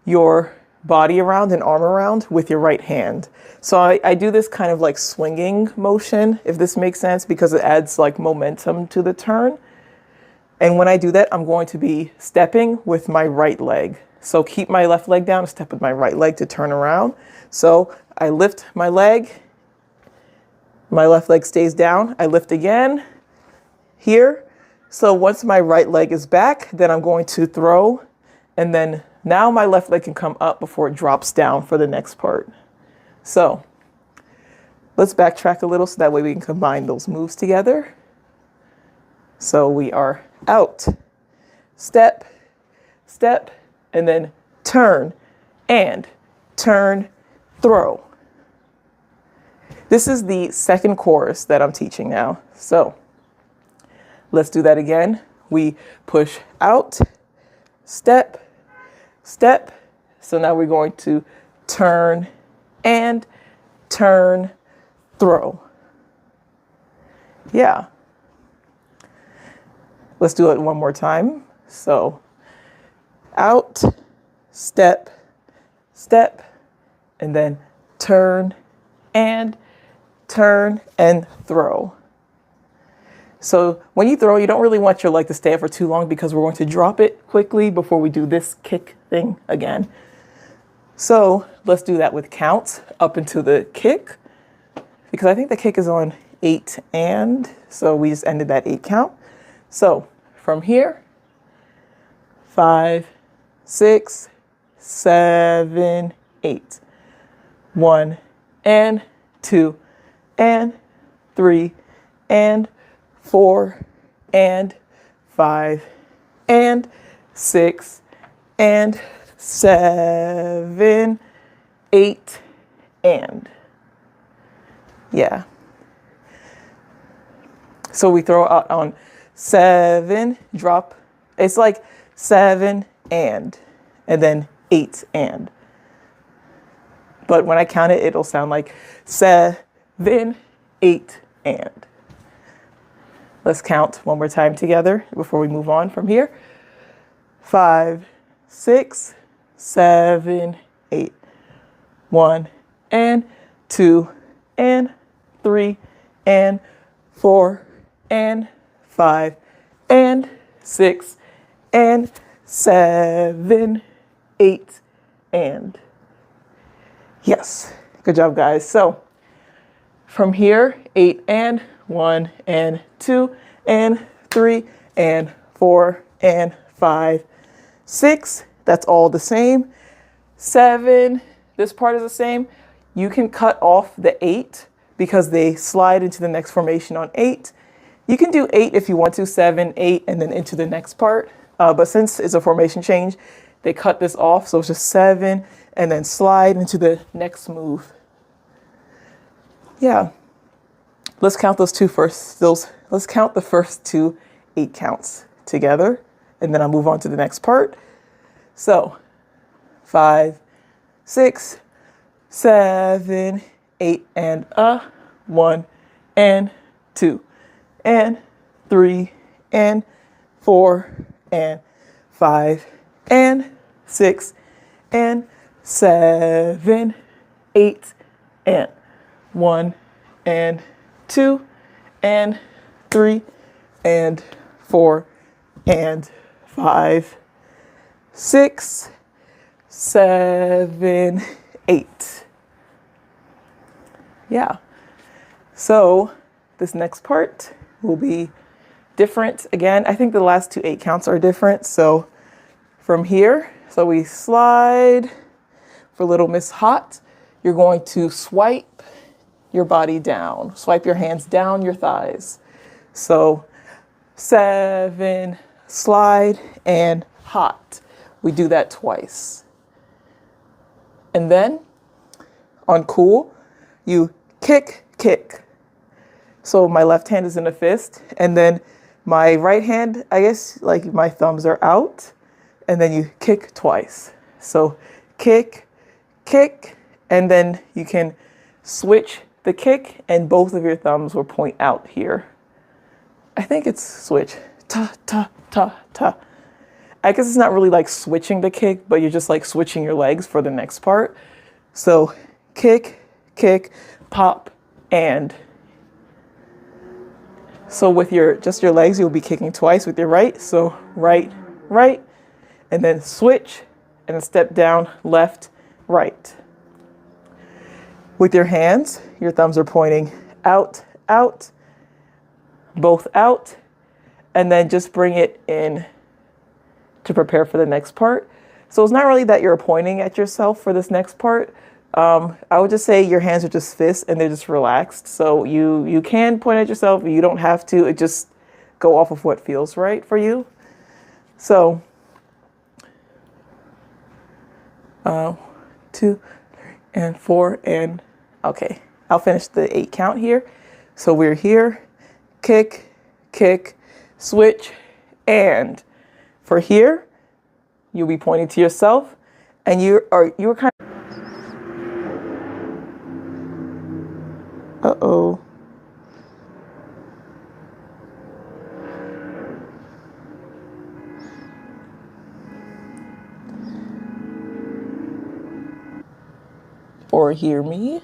your body around and arm around with your right hand. So I do this kind of like swinging motion, if this makes sense, because it adds like momentum to the turn. And when I do that, I'm going to be stepping with my right leg. So keep my left leg down, step with my right leg to turn around. So I lift my leg, My left leg stays down. I lift again here. So once my right leg is back, then I'm going to throw. And then now my left leg can come up before it drops down for the next part. So let's backtrack a little so that way we can combine those moves together. So we are out, step, step, and then turn, and turn, throw. This is the second chorus that I'm teaching now. So let's do that again. We push out, step, step. So now we're going to turn and turn, throw. Yeah. Let's do it one more time. So out, step, step, and then turn and throw. So when you throw, you don't really want your leg to stay up for too long because we're going to drop it quickly before we do this kick thing again. So let's do that with counts up into the kick, because I think the kick is on 8 and, so we just ended that 8 count. So from here, 5, 6, 7, 8. 1 and 2 and 3 and 4 and 5 and 6 and 7, 8 and. Yeah. So we throw out on 7, drop. It's like 7 and then 8 and. But when I count it, it'll sound like 7, 8 and. Let's count one more time together before we move on from here. 5, 6, 7, 8. 1 and 2 and 3 and 4 and 5 and 6 and 7, 8 and. Yes, good job, guys. So from here, 8 and 1 and 2 and 3 and 4 and 5, 6. That's all the same. 7, this part is the same. You can cut off the 8 because they slide into the next formation on 8. You can do 8 if you want to, 7, 8, and then into the next part. But since it's a formation change, they cut this off. So it's just 7 and then slide into the next move. Yeah. Let's count those two first. Let's count the first 2 8 counts together, and then I'll move on to the next part. So 5, 6, 7, 8 and 1 and 2 and 3 and 4 and 5 and 6 and 7, 8 and 1 and 2 and 3 and 4 and 5, 6, 7, 8. Yeah. So this next part will be different. Again, I think the last 2 8 counts are different. So from here, so we slide for Little Miss Hot. You're going to swipe your body down. Swipe your hands down your thighs. So 7, slide, and hot. We do that twice. And then on cool, you kick, kick. So my left hand is in a fist, and then my right hand, I guess like my thumbs are out, and then you kick twice. So kick, kick, and then you can switch the kick and both of your thumbs will point out here. I think it's switch. Ta, ta, ta, ta. I guess it's not really like switching the kick, but you're just like switching your legs for the next part. So kick, kick, pop, and. So with just your legs, you'll be kicking twice with your right. So right, right, and then switch, and then step down, left, right. With your hands, your thumbs are pointing out, out, both out, and then just bring it in to prepare for the next part. So it's not really that you're pointing at yourself for this next part. I would just say your hands are just fists and they're just relaxed. So you can point at yourself, you don't have to. It just go off of what feels right for you. So 2, 3, and 4, and okay, I'll finish the 8 count here. So we're here, kick, kick, switch, and for here, you'll be pointing to yourself, and you're kind of, uh-oh. Or hear me.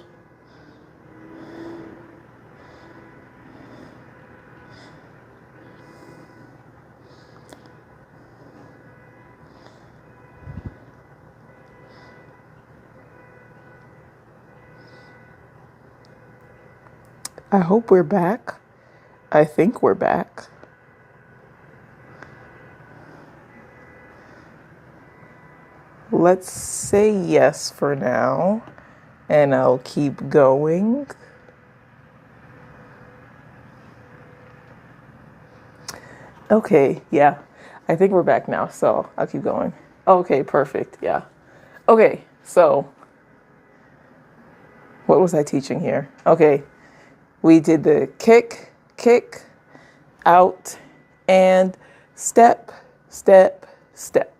I hope we're back. I think we're back. Let's say yes for now, and I'll keep going. Okay, yeah, I think we're back now, so I'll keep going. Okay, perfect, yeah. Okay, so what was I teaching here? Okay, we did the kick, kick, out, and step, step, step.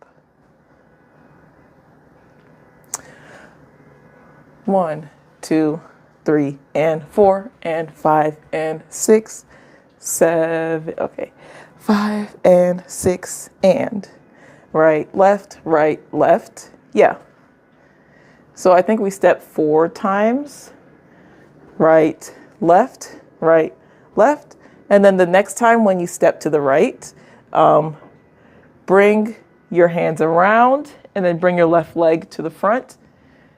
1, 2, 3, and 4, and 5, and 6, 7. Okay, 5 and 6, and right, left, left. Yeah. So I think we step 4 times. Right, left, left. And then the next time when you step to the right, bring your hands around and then bring your left leg to the front.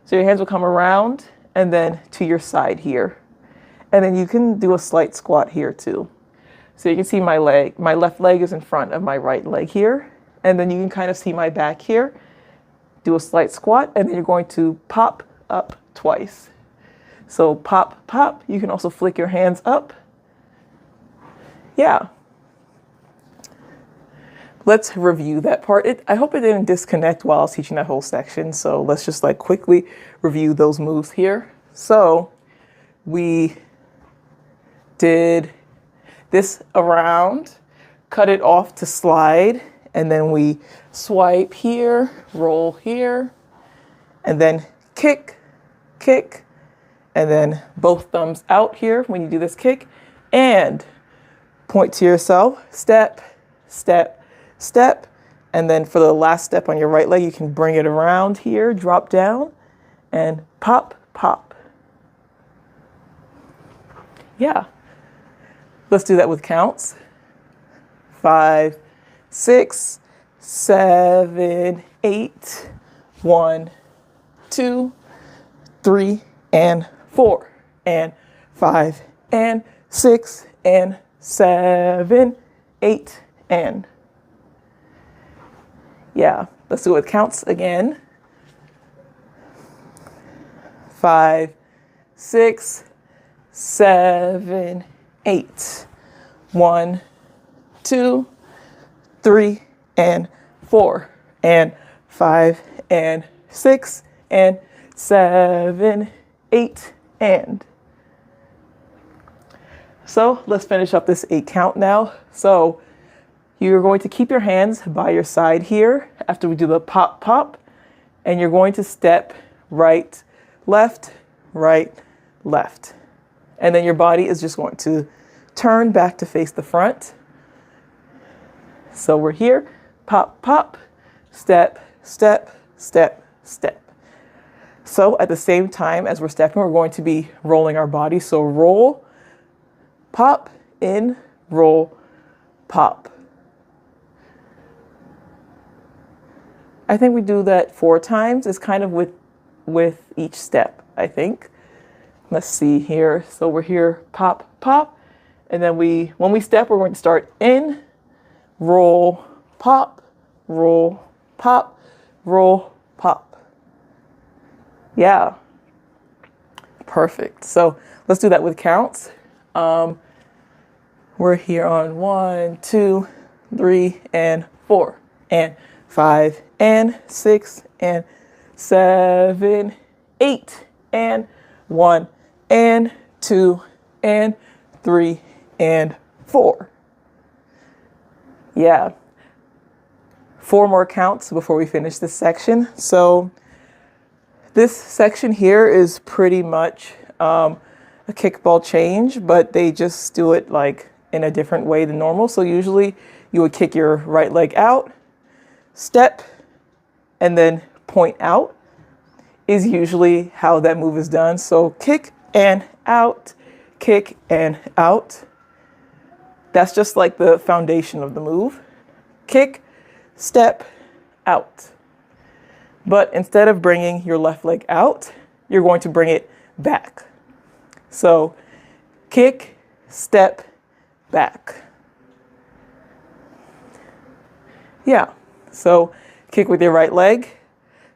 So your hands will come around and then to your side here. And then you can do a slight squat here too. So you can see my leg, my left leg is in front of my right leg here. And then you can kind of see my back here. Do a slight squat, and then you're going to pop up twice. So pop, pop. You can also flick your hands up. Yeah. Let's review that part. I hope it didn't disconnect while I was teaching that whole section. So let's just like quickly review those moves here. So we did this around, cut it off to slide, and then we swipe here, roll here, and then kick, kick, and then both thumbs out here when you do this kick, and point to yourself, step, step, step, and then for the last step on your right leg, you can bring it around here, drop down, and pop, pop. Yeah. Let's do that with counts. 5, 6, 7, 8. 1, 2, 3, and 4, and 5, and 6, and 7, 8, and yeah. Let's do it with counts again. 5, 6, 7, 8. 1, 2, 3, and 4, and 5, and 6, and 7, 8, and. So let's finish up this 8 count now. So you're going to keep your hands by your side here after we do the pop, pop, and you're going to step right, left, left. And then your body is just going to turn back to face the front. So we're here, pop, pop, step, step, step, step. So at the same time as we're stepping, we're going to be rolling our body. So roll, pop, in, roll, pop. I think we do that 4 times. It's kind of with each step, I think. Let's see here. So we're here, pop, pop. And then when we step, we're going to start in, roll, pop, roll, pop, roll, pop. Yeah. Perfect. So let's do that with counts. We're here on 1, 2, 3, and 4, and 5, and 6, and 7, 8, and 1, and 2, and 3, and 4. Yeah. 4 more counts before we finish this section. So this section here is pretty much a kickball change, but they just do it like in a different way than normal. So usually you would kick your right leg out, step, and then point out is usually how that move is done. So kick and out, kick and out. That's just like the foundation of the move. Kick, step, out. But instead of bringing your left leg out, you're going to bring it back. So kick, step, back. Yeah. So kick with your right leg,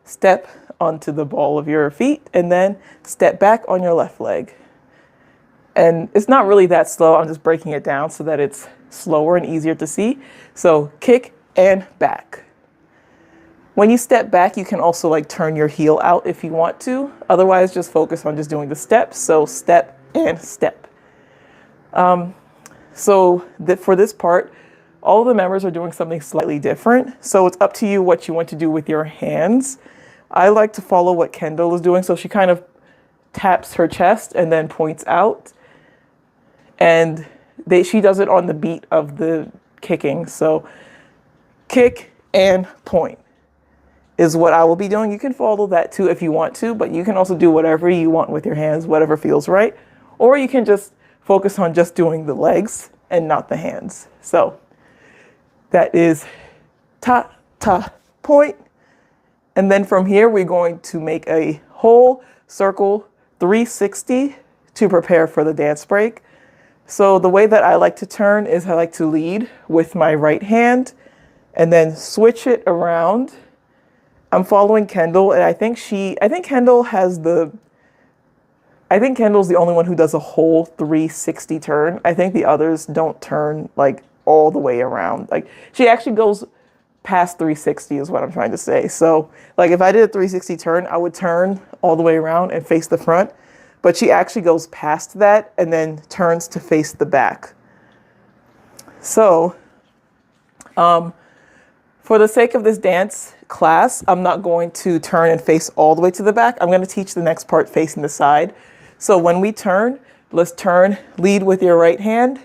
step onto the ball of your feet, and then step back on your left leg. And it's not really that slow. I'm just breaking it down so that it's slower and easier to see. So kick and back. When you step back, you can also like turn your heel out if you want to. Otherwise, just focus on just doing the steps. So step and step. For this part, all of the members are doing something slightly different. So it's up to you what you want to do with your hands. I like to follow what Kendall is doing. So she kind of taps her chest and then points out. And she does it on the beat of the kicking. So kick and point is what I will be doing. You can follow that too if you want to, but you can also do whatever you want with your hands, whatever feels right. Or you can just focus on just doing the legs and not the hands. So that is ta, ta, point. And then from here, we're going to make a whole circle 360 to prepare for the dance break. So the way that I like to turn is I like to lead with my right hand and then switch it around. I'm following Kendall, and I think Kendall's the only one who does a whole 360 turn. I think the others don't turn like all the way around. Like she actually goes past 360 is what I'm trying to say. So like if I did a 360 turn, I would turn all the way around and face the front, but she actually goes past that and then turns to face the back. So, for the sake of this dance class, I'm not going to turn and face all the way to the back. I'm going to teach the next part facing the side. So when we turn, let's turn, lead with your right hand,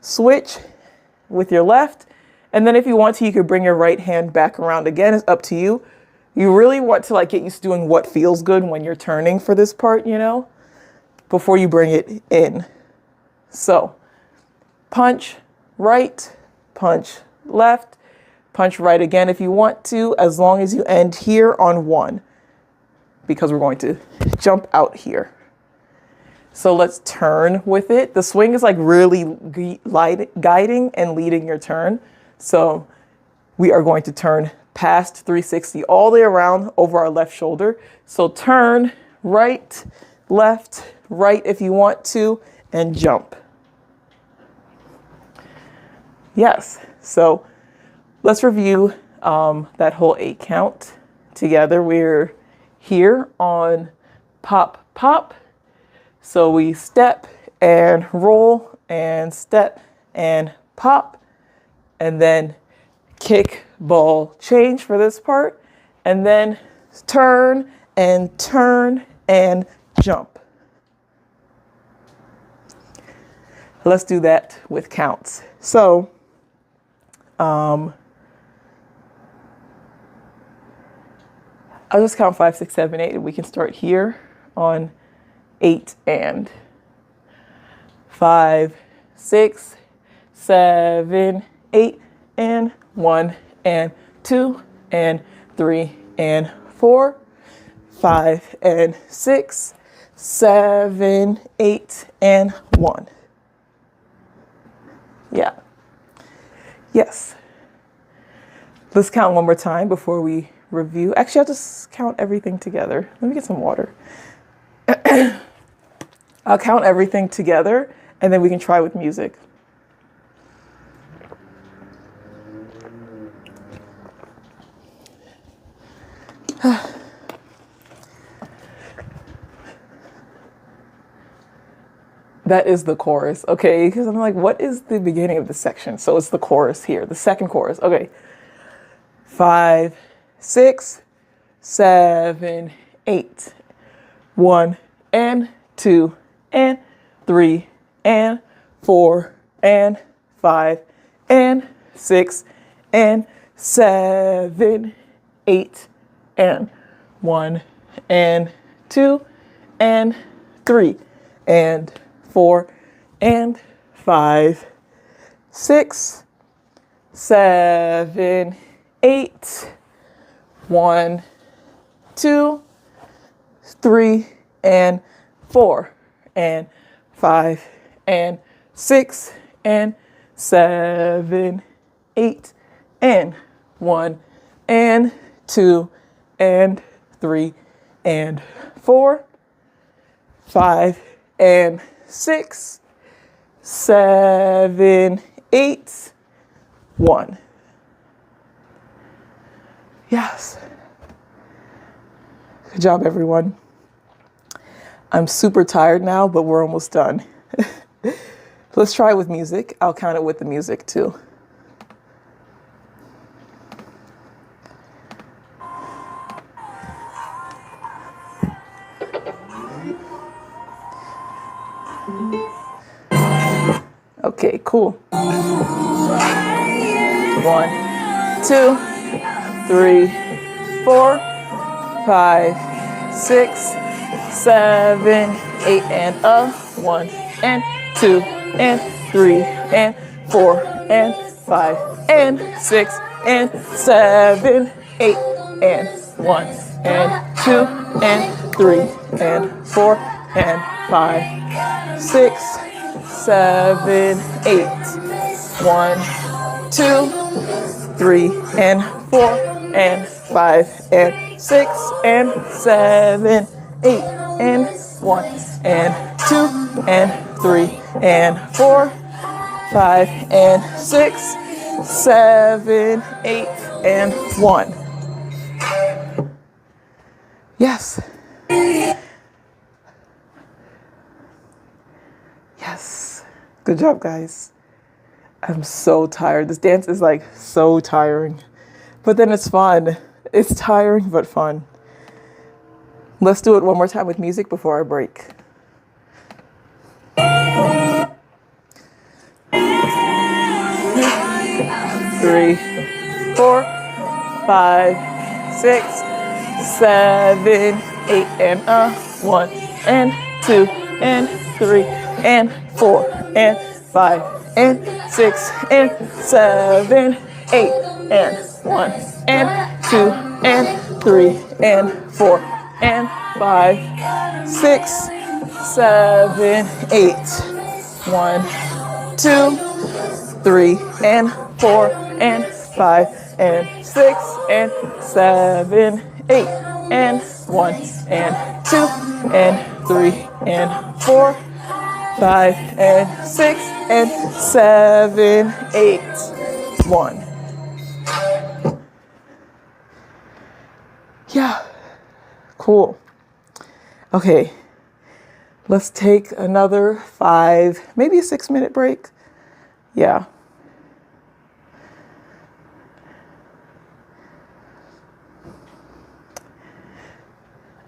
switch with your left. And then if you want to, you could bring your right hand back around again. It's up to you. You really want to like get used to doing what feels good when you're turning for this part, you know, before you bring it in. So punch right, punch left, punch right again if you want to, as long as you end here on 1, because we're going to jump out here. So let's turn with it. The swing is like really guiding and leading your turn. So we are going to turn past 360 all the way around over our left shoulder. So turn right, left, right if you want to, and jump. Yes. So let's review that whole 8 count together. We're here on pop, pop. So we step and roll and step and pop, and then kick, ball, change for this part, and then turn and jump. Let's do that with counts. So, I'll just count 5, 6, 7, 8, and we can start here on 8 and 5, 6, 7, 8, and 1 and 2 and 3 and 4, 5 and 6, 7, 8, and 1. Yeah. Yes. Let's count one more time before we review. Actually, I'll just count everything together. Let me get some water. I'll count everything together and then we can try with music. That is the chorus, okay? Because I'm like, what is the beginning of the section? So it's the chorus here, the second chorus. Okay. 5, 6, 7, 8. 1 and 2 and 3 and 4 and 5 and 6 and 7, 8 and 1 and 2 and 3 and 4 and 5, 6, 7, 8, 1, 2, 3 and 4 and 5 and 6 and 7, 8 and 1 and 2 and 3 and 4, 5 and 6, 7, 8, 1. Yes. Good job, everyone. I'm super tired now, but we're almost done. Let's try it with music. I'll count it with the music too. Okay, cool. 1, 2, 3, 4, 5, 6, 7, 8, and 1 and 2 and 3 and 4 and 5 and 6 and 7, 8 and 1 and 2 and 3 and 4 and 5, 6, 7, 8, 1, 2, 3 and 4 and 5 and 6 and 7, 8 and 1 and 2 and 3 and 4, 5 and 6, 7, 8 and 1. Yes. Yes. Good job, guys. I'm so tired. This dance is like so tiring, but then it's fun. It's tiring, but fun. Let's do it one more time with music before our break. 3, 4, 5, 6, 7, 8, and 1 and 2 and 3 and 4 and 5 and 6 and 7, 8 and 1 and 2 and 3 and 4 and 5, 6, 7, 8, 1, 2, 3 and 4 and 5 and 6 and 7, 8 and 1 and 2 and 3 and 4, 5 and 6 and 7, 8, 1. Yeah, cool. Okay, let's take another 5, maybe a 6-minute break. Yeah.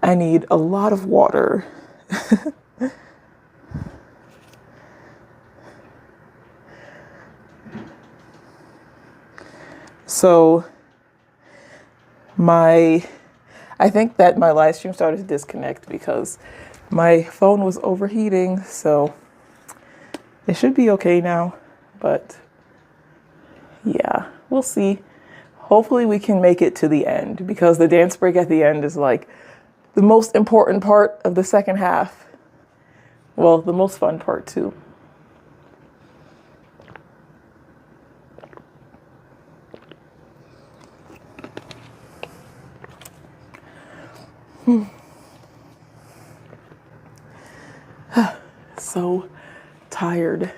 I need a lot of water. So I think that my live stream started to disconnect because my phone was overheating, so it should be okay now, but yeah, we'll see. Hopefully we can make it to the end because the dance break at the end is like the most important part of the second half. Well, the most fun part too. So tired.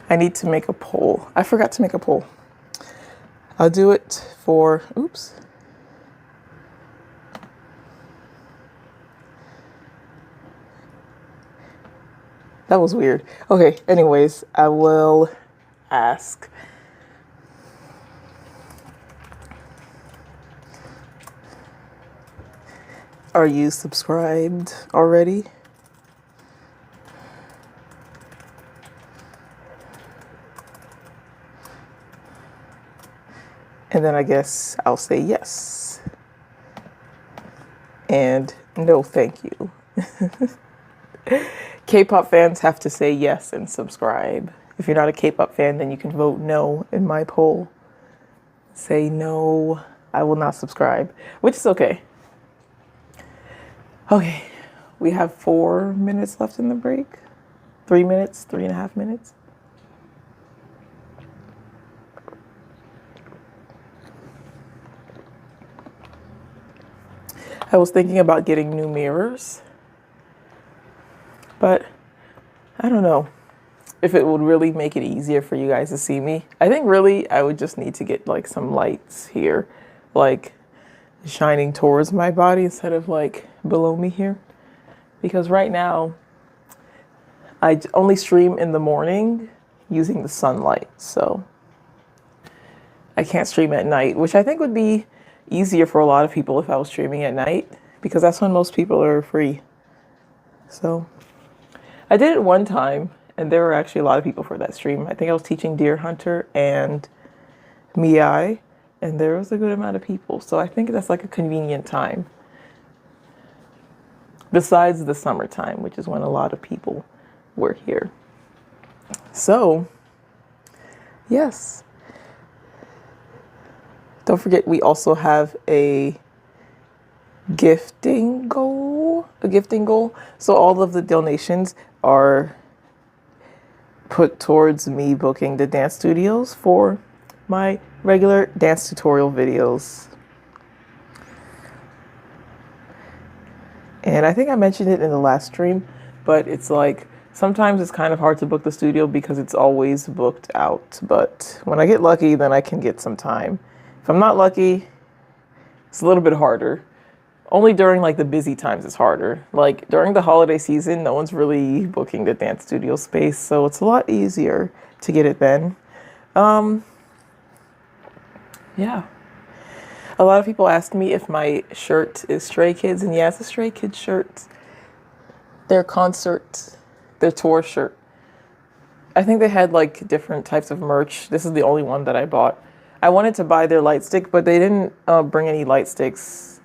I need to make a poll. I forgot to make a poll. I'll do it for, oops. That was weird. Okay, anyways, I will ask. Are you subscribed already? And then I guess I'll say yes. And no, thank you. K-pop fans have to say yes and subscribe. If you're not a K-pop fan, then you can vote no in my poll. Say no, I will not subscribe, which is okay. Okay, we have 4 minutes left in the break. 3 minutes, 3.5 minutes. I was thinking about getting new mirrors, but I don't know if it would really make it easier for you guys to see me. I think really I would just need to get like some lights here, like shining towards my body instead of like below me here. Because right now I only stream in the morning using the sunlight, so I can't stream at night, which I think would be easier for a lot of people if I was streaming at night, because that's when most people are free. So I did it one time and there were actually a lot of people for that stream. I think I was teaching Deer Hunter and Miai, and there was a good amount of people. So I think that's like a convenient time. Besides the summertime, which is when a lot of people were here. So, yes. Don't forget, we also have a gifting goal. So all of the donations are put towards me booking the dance studios for my regular dance tutorial videos. And I think I mentioned it in the last stream, but it's like sometimes it's kind of hard to book the studio because it's always booked out. But when I get lucky, then I can get some time. If I'm not lucky, it's a little bit harder. Only during like the busy times it's harder. Like during the holiday season, no one's really booking the dance studio space, so it's a lot easier to get it then. Yeah. A lot of people asked me if my shirt is Stray Kids, and yeah, it's a Stray Kids shirt. Their tour shirt. I think they had like different types of merch. This is the only one that I bought. I wanted to buy their light stick, but they didn't bring any light sticks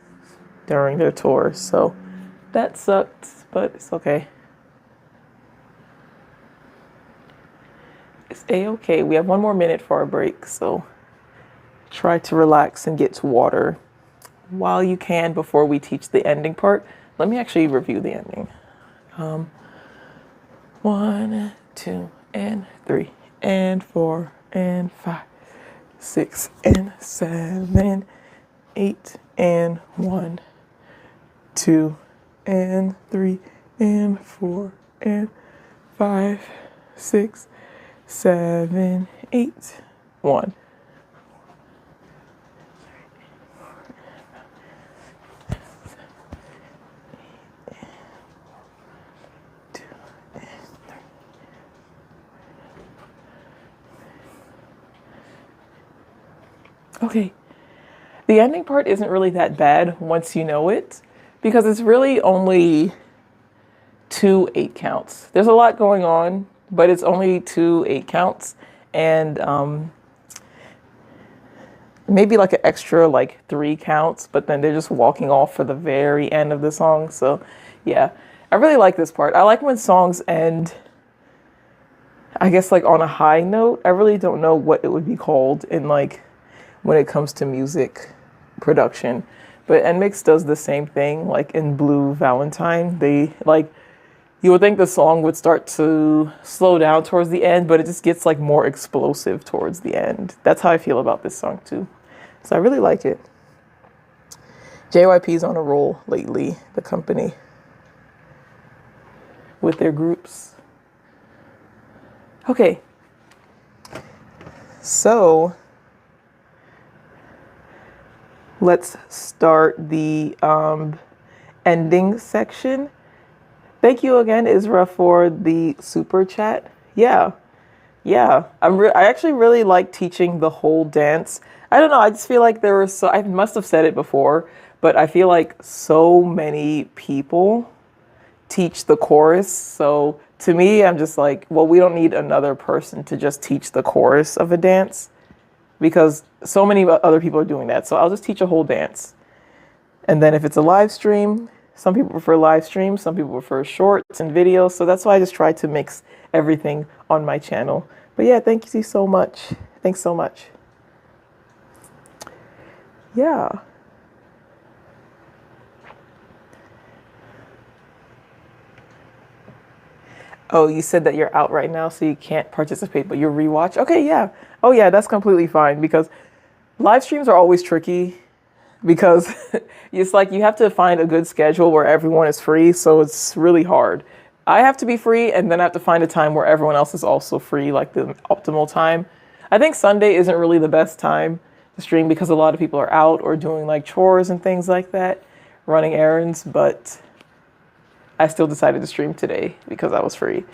during their tour, so that sucked, but it's okay. It's a-okay. We have 1 more minute for our break, so try to relax and get to water while you can before we teach the ending part. Let me actually review the ending. 1, 2, and 3, and 4, and 5, 6, and 7, 8, and 1, 2, and 3, and 4, and 5, 6, 7, 8, 1. Okay, the ending part isn't really that bad once you know it, because it's really only 2 8 counts. There's a lot going on, but it's only 2 8 counts, and maybe like an extra like 3 counts, but then they're just walking off for the very end of the song. So yeah, I really like this part. I like when songs end I guess like on a high note, I really don't know what it would be called in like when it comes to music production. But NMIX does the same thing, like in Blue Valentine. They like, you would think the song would start to slow down towards the end, but it just gets like more explosive towards the end. That's how I feel about this song too. So I really like it. JYP's on a roll lately, the company, with their groups. Okay, so let's start the ending section. Thank you again, Isra, for the super chat. Yeah, I actually really like teaching the whole dance. I don't know, I just feel like there were I must have said it before, but I feel like so many people teach the chorus. So to me, I'm just like, well, we don't need another person to just teach the chorus of a dance because so many other people are doing that. So I'll just teach a whole dance. And then if it's a live stream, some people prefer live streams, some people prefer shorts and videos. So that's why I just try to mix everything on my channel. But yeah, thank you so much. Thanks so much. Yeah. Oh, you said that you're out right now, so you can't participate, but you'll rewatch? Okay, yeah. Oh, yeah, that's completely fine because live streams are always tricky because it's like you have to find a good schedule where everyone is free, so it's really hard. I have to be free, and then I have to find a time where everyone else is also free, like the optimal time. I think Sunday isn't really the best time to stream because a lot of people are out or doing like chores and things like that, running errands, but I still decided to stream today because I was free.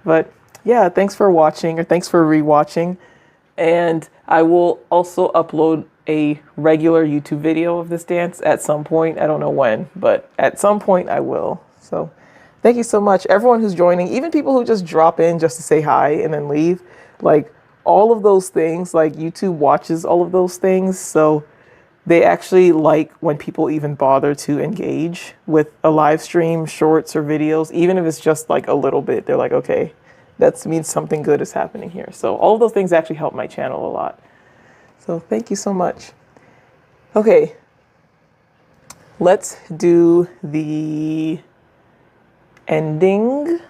But yeah, thanks for watching, or thanks for rewatching. And I will also upload a regular YouTube video of this dance at some point. I don't know when, but at some point I will. So thank you so much. Everyone who's joining, even people who just drop in just to say hi and then leave, like all of those things, like YouTube watches all of those things. So they actually like when people even bother to engage with a live stream, shorts or videos, even if it's just like a little bit. They're like, okay, that means something good is happening here. So all of those things actually help my channel a lot. So thank you so much. Okay, let's do the ending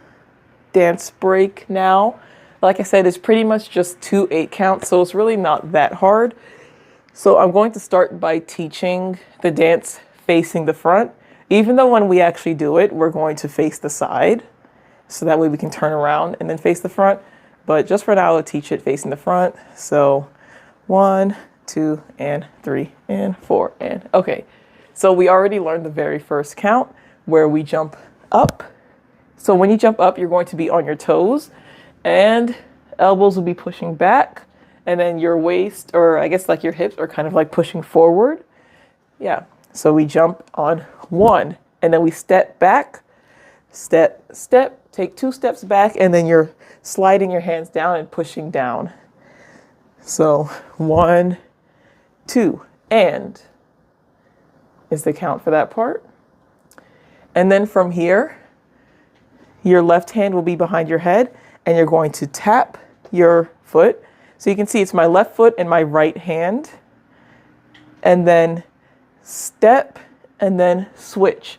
dance break now. Like I said, it's pretty much just 2 8 counts, so it's really not that hard. So I'm going to start by teaching the dance facing the front, even though when we actually do it, we're going to face the side. So that way we can turn around and then face the front. But just for now, I'll teach it facing the front. So 1, 2, and 3, and 4, and okay. So we already learned the very first count where we jump up. So when you jump up, you're going to be on your toes and elbows will be pushing back. And then your waist, or I guess like your hips, are kind of like pushing forward. Yeah. So we jump on 1, and then we step back, step, step, take 2 steps back, and then you're sliding your hands down and pushing down. So 1, 2, and is the count for that part. And then from here, your left hand will be behind your head, and you're going to tap your foot. So you can see it's my left foot and my right hand, and then step, and then switch.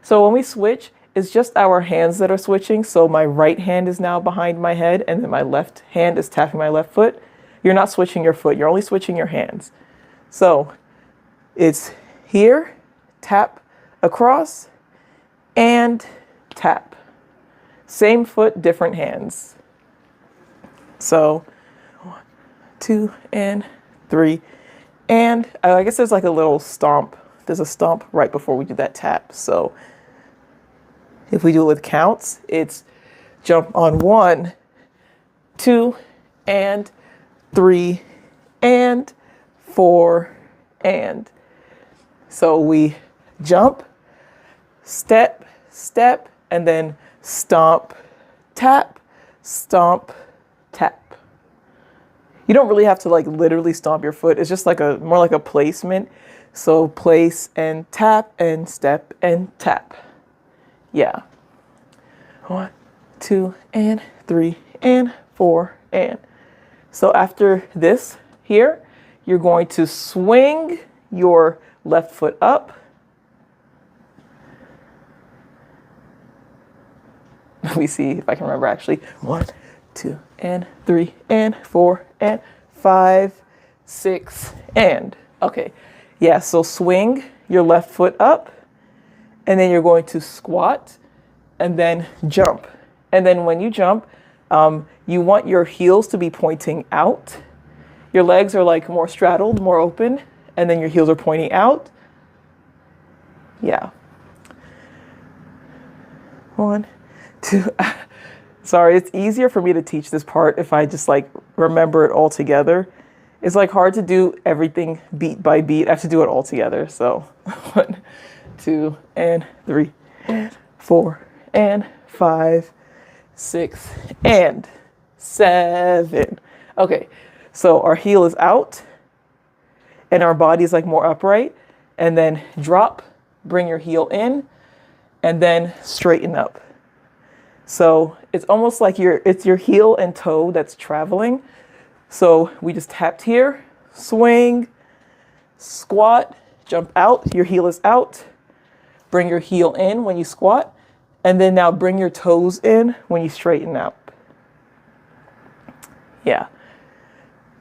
So when we switch, it's just our hands that are switching. So my right hand is now behind my head, and then my left hand is tapping my left foot. You're not switching your foot, you're only switching your hands. So it's here, tap, across, and tap. Same foot, different hands. So 1, 2, and 3. And I guess there's like a little stomp. There's a stomp right before we do that tap. So if we do it with counts, it's jump on 1, 2, and 3, and 4, and. So we jump, step, step, and then stomp, tap, stomp, tap. You don't really have to like literally stomp your foot. It's just like more like a placement. So place and tap and step and tap. Yeah. 1, 2, and 3, and 4, and. So after this here, you're going to swing your left foot up. Let me see if I can remember actually. 1, 2, and 3, and 4, and 5, 6, and. Okay, yeah, so swing your left foot up, and then you're going to squat, and then jump. And then when you jump, you want your heels to be pointing out. Your legs are like more straddled, more open, and then your heels are pointing out. Yeah. 1, 2. Sorry, it's easier for me to teach this part if I just like remember it all together. It's like hard to do everything beat by beat. I have to do it all together. So 1, 2, and 3, and 4, and 5, 6, and 7. Okay, so our heel is out and our body is like more upright, and then drop, bring your heel in, and then straighten up. So it's almost like it's your heel and toe that's traveling. So we just tapped here, swing, squat, jump out, your heel is out, bring your heel in when you squat, and then now bring your toes in when you straighten out. Yeah.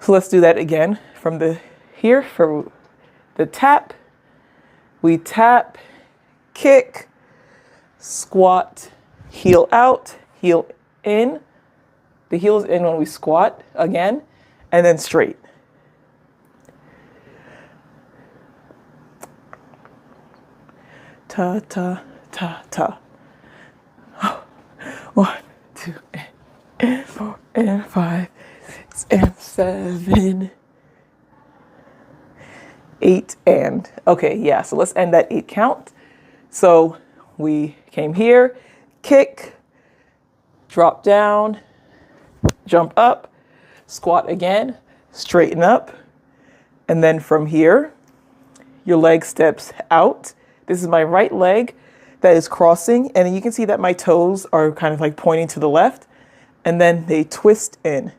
So let's do that again from here for the tap. We tap, kick, squat, heel out, heel in. The heel is in when we squat again, and then straight. Ta, ta, ta, ta. 1, 2, and 4, and 5, 6, and 7, 8, and. Okay, yeah, so let's end that 8 count. So we came here, kick, drop down, jump up, squat again, straighten up, and then from here, your leg steps out. This is my right leg that is crossing, and you can see that my toes are kind of like pointing to the left, and then they twist in.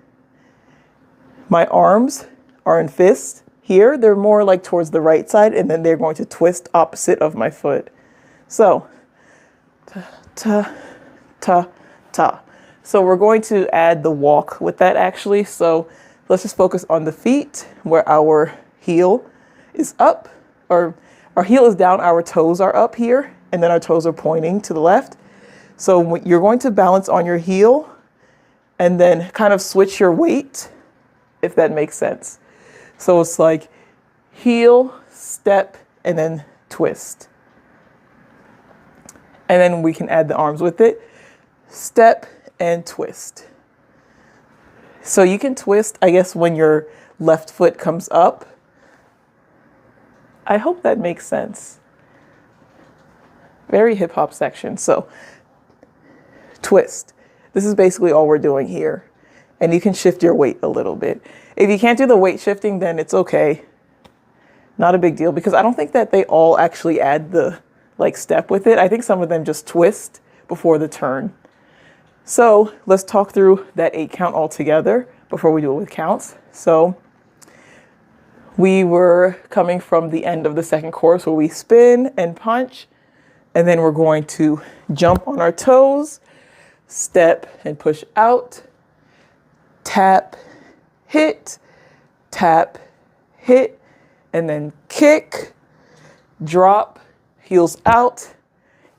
My arms are in fists here. They're more like towards the right side, and then they're going to twist opposite of my foot. So, ta, ta, ta, ta. So we're going to add the walk with that actually. So let's just focus on the feet where our heel is up, or our heel is down, our toes are up here, and then our toes are pointing to the left. So you're going to balance on your heel and then kind of switch your weight, if that makes sense. So it's like heel, step, and then twist. And then we can add the arms with it. Step and twist. So you can twist, I guess, when your left foot comes up. I hope that makes sense. Very hip hop section. So twist. This is basically all we're doing here. And you can shift your weight a little bit. If you can't do the weight shifting, then it's okay. Not a big deal, because I don't think that they all actually add the like step with it. I think some of them just twist before the turn. So let's talk through that 8 count all together before we do it with counts. So we were coming from the end of the second chorus where we spin and punch, and then we're going to jump on our toes, step and push out, tap, hit, and then kick, drop, heels out,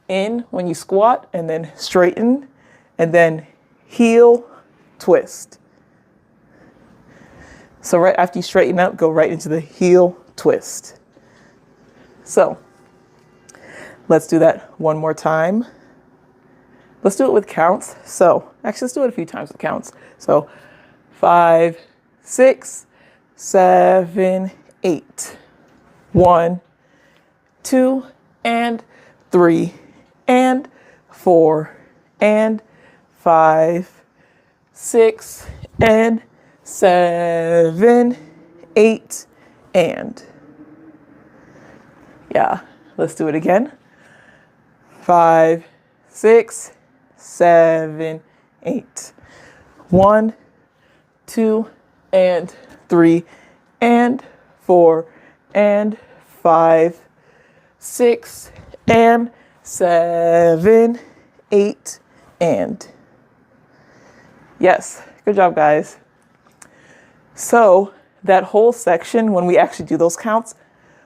in when you squat, and then straighten, and then heel, twist. So right after you straighten up, go right into the heel twist. So let's do that one more time. Let's do it with counts. So actually, let's do it a few times with counts. So 5, 6, 7, 8. 1, 2, and 3, and 4, and 5, 6, and 7, 8, and. Yeah, let's do it again. 5, 6, 7, 8. 1, 2 and 3 and 4 and 5, 6 and 7, 8 and. Yes, good job, guys. So that whole section, when we actually do those counts,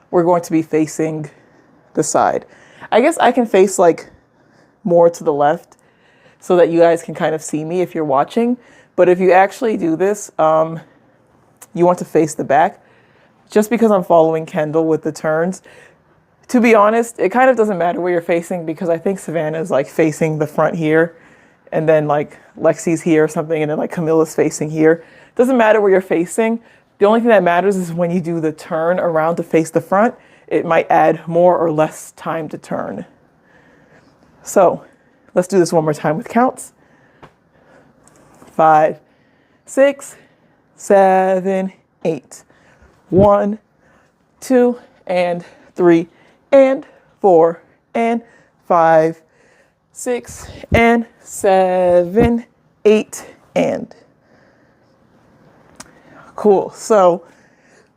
we're going to be facing the side. I guess I can face like more to the left so that you guys can kind of see me if you're watching. But if you actually do this, you want to face the back. Just because I'm following Kendall with the turns, to be honest, it kind of doesn't matter where you're facing, because I think Savannah is like facing the front here, and then like Lexi's here or something, and then like Camilla's facing here. Doesn't matter where you're facing. The only thing that matters is when you do the turn around to face the front, it might add more or less time to turn. So let's do this one more time with counts. 5, 6, 7, 8. 1, 2 and 3 and 4 and 5, 6 and 7, 8 and. Cool. So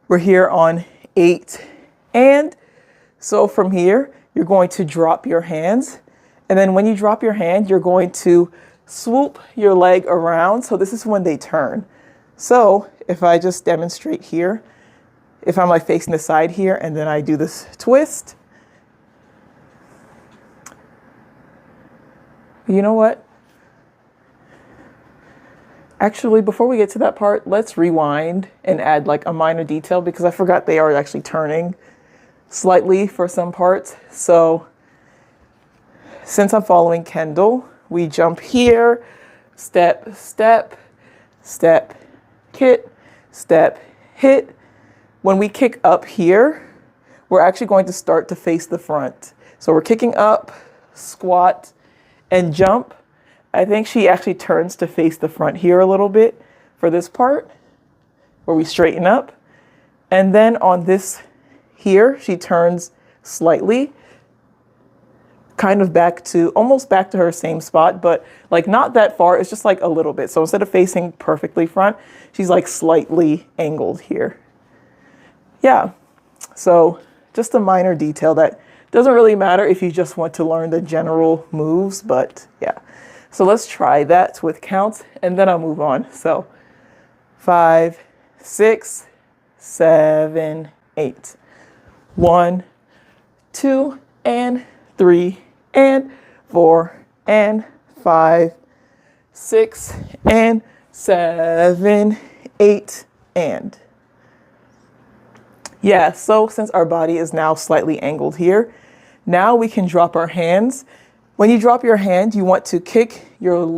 we're here on 8 and. So from here, you're going to drop your hands. And then when you drop your hand, you're going to swoop your leg around. So this is when they turn. So if I just demonstrate here, if I'm like facing the side here and then I do this twist, you know what? Actually, before we get to that part, let's rewind and add like a minor detail, because I forgot they are actually turning slightly for some parts. So since I'm following Kendall, we jump here, step, step, step, hit, step, hit. When we kick up here, we're actually going to start to face the front. So we're kicking up, squat, and jump. I think she actually turns to face the front here a little bit for this part, where we straighten up. And then on this here, she turns slightly, kind of back to, almost back to her same spot, but like not that far, it's just like a little bit. So instead of facing perfectly front, she's like slightly angled here. Yeah, so just a minor detail that doesn't really matter if you just want to learn the general moves, but yeah. So let's try that with counts and then I'll move on. So 5, 6, 7, 8. 1, 2 and 3 and 4 and 5, 6 and 7, 8 and. Yeah, so since our body is now slightly angled here, now we can drop our hands. When you drop your hand, you want to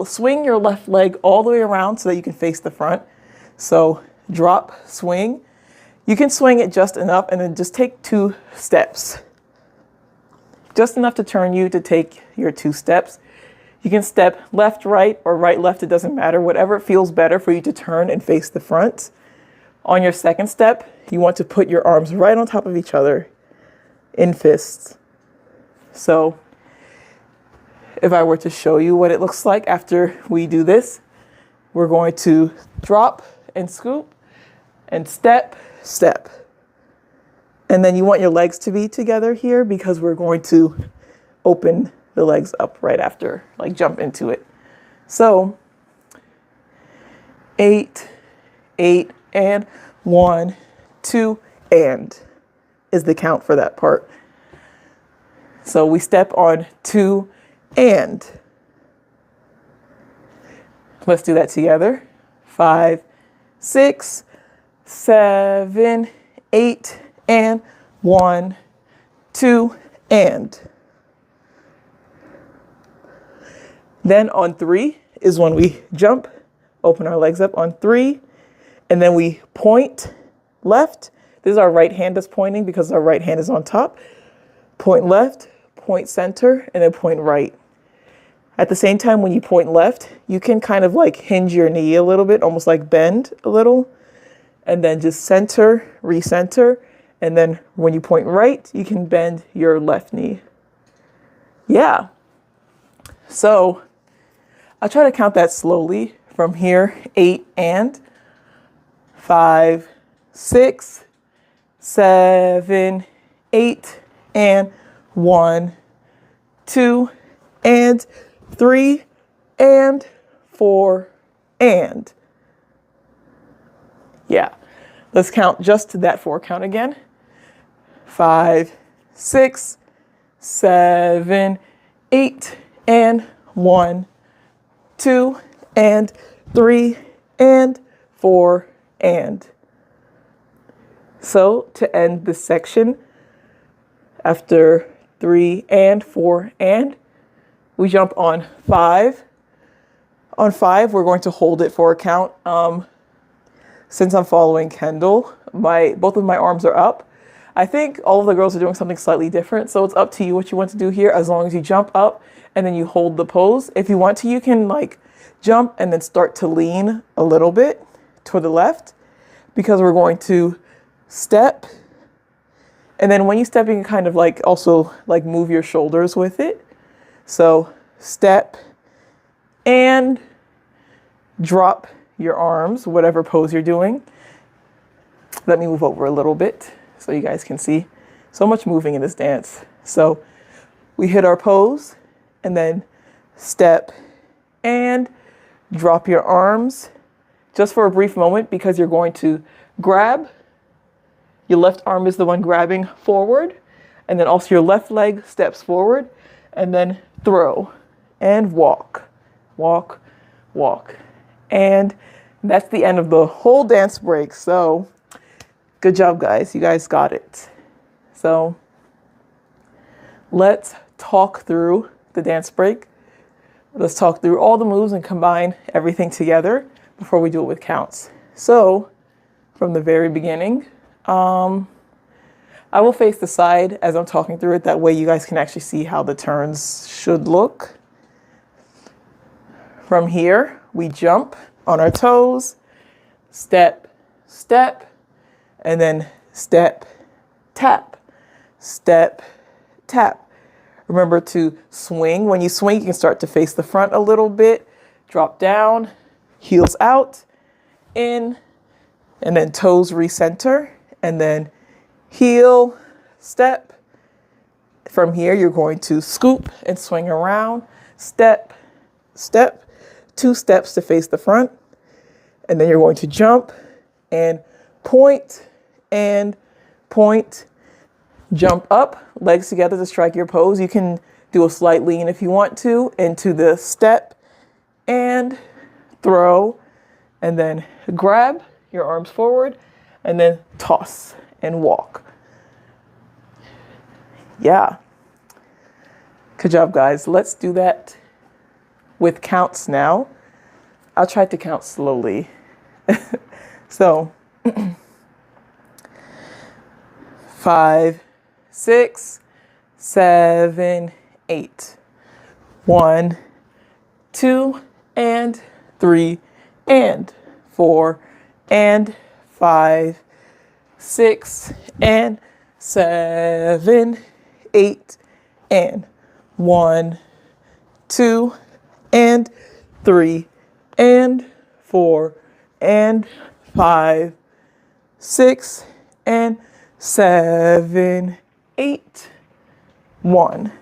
swing your left leg all the way around so that you can face the front. So drop, swing. You can swing it just enough and then just take 2 steps. Just enough to turn you to take your 2 steps. You can step left, right, or right, left, it doesn't matter. Whatever feels better for you to turn and face the front. On your second step, you want to put your arms right on top of each other in fists. So if I were to show you what it looks like after we do this, we're going to drop and scoop and step, step. And then you want your legs to be together here because we're going to open the legs up right after, like jump into it. So 8, 8, and 1, 2, and is the count for that part. So we step on 2 and. Let's do that together. 5, 6, 7, 8, and 1, 2, and. Then on 3 is when we jump, open our legs up on 3, and then we point left. This is our right hand that's pointing because our right hand is on top. Point left, point center, and then point right. At the same time, when you point left, you can kind of like hinge your knee a little bit, almost like bend a little, and then just center, recenter. And then when you point right, you can bend your left knee. Yeah. So I'll try to count that slowly from here, 8 and. 5, 6, 7, 8, and 1, 2, and 3, and 4, and. Yeah, let's count just to that 4 count again. 5, 6, 7, 8, and 1, 2, and 3, and 4, and. So to end this section, after 3 and 4 and, we jump on 5. On 5, we're going to hold it for a count. Since I'm following Kendall, both of my arms are up. I think all of the girls are doing something slightly different, so it's up to you what you want to do here, as long as you jump up and then you hold the pose. If you want to, you can like jump and then start to lean a little bit toward the left, because we're going to step. And then when you step, you can kind of like also like move your shoulders with it. So step and drop your arms, whatever pose you're doing. Let me move over a little bit so you guys can see. So much moving in this dance. So we hit our pose and then step and drop your arms just for a brief moment, because you're going to grab. Your left arm is the one grabbing forward, and then also your left leg steps forward, and then throw and walk, walk, walk. And that's the end of the whole dance break. So good job, guys. You guys got it. So let's talk through the dance break. Let's talk through all the moves and combine everything together before we do it with counts. So from the very beginning, I will face the side as I'm talking through it. That way you guys can actually see how the turns should look. From here, we jump on our toes, step, step, and then step, tap, step, tap. Remember to swing. When you swing, you can start to face the front a little bit, drop down, heels out, in, and then toes recenter, and then heel, step. From here, you're going to scoop and swing around, step, step, 2 steps to face the front, and then you're going to jump and point, jump up, legs together to strike your pose. You can do a slight lean if you want to into the step and throw, and then grab your arms forward, and then toss and walk. Yeah. Good job, guys. Let's do that with counts now. I'll try to count slowly. So 5, 6, 7, 8. 1, 2, and 3, and 4, and 5, 6, and 7, 8, and 1, 2, and 3, and 4, and 5, 6, and 7, 8, 1.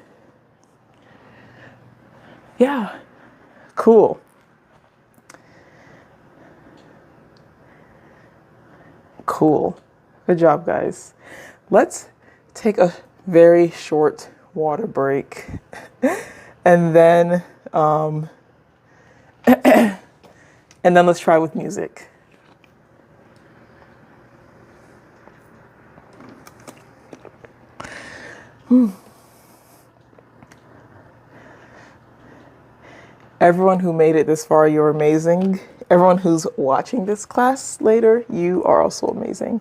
Yeah, cool. Cool. Good job, guys. Let's take a very short water break and then let's try with music. Everyone who made it this far, you're amazing. Everyone who's watching this class later, you are also amazing.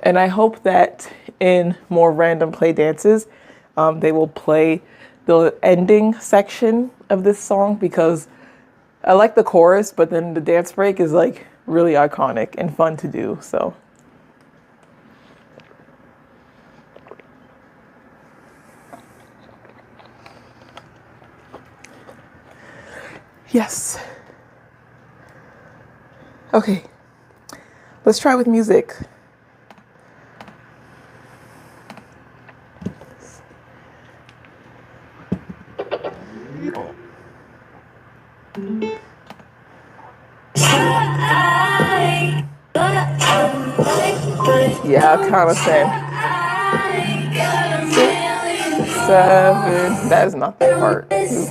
And I hope that in more random play dances, they will play the ending section of this song, because I like the chorus, but then the dance break is like really iconic and fun to do. So yes. Okay, Let's try with music. Yeah, kind of same. 7. That is not that part. Oops.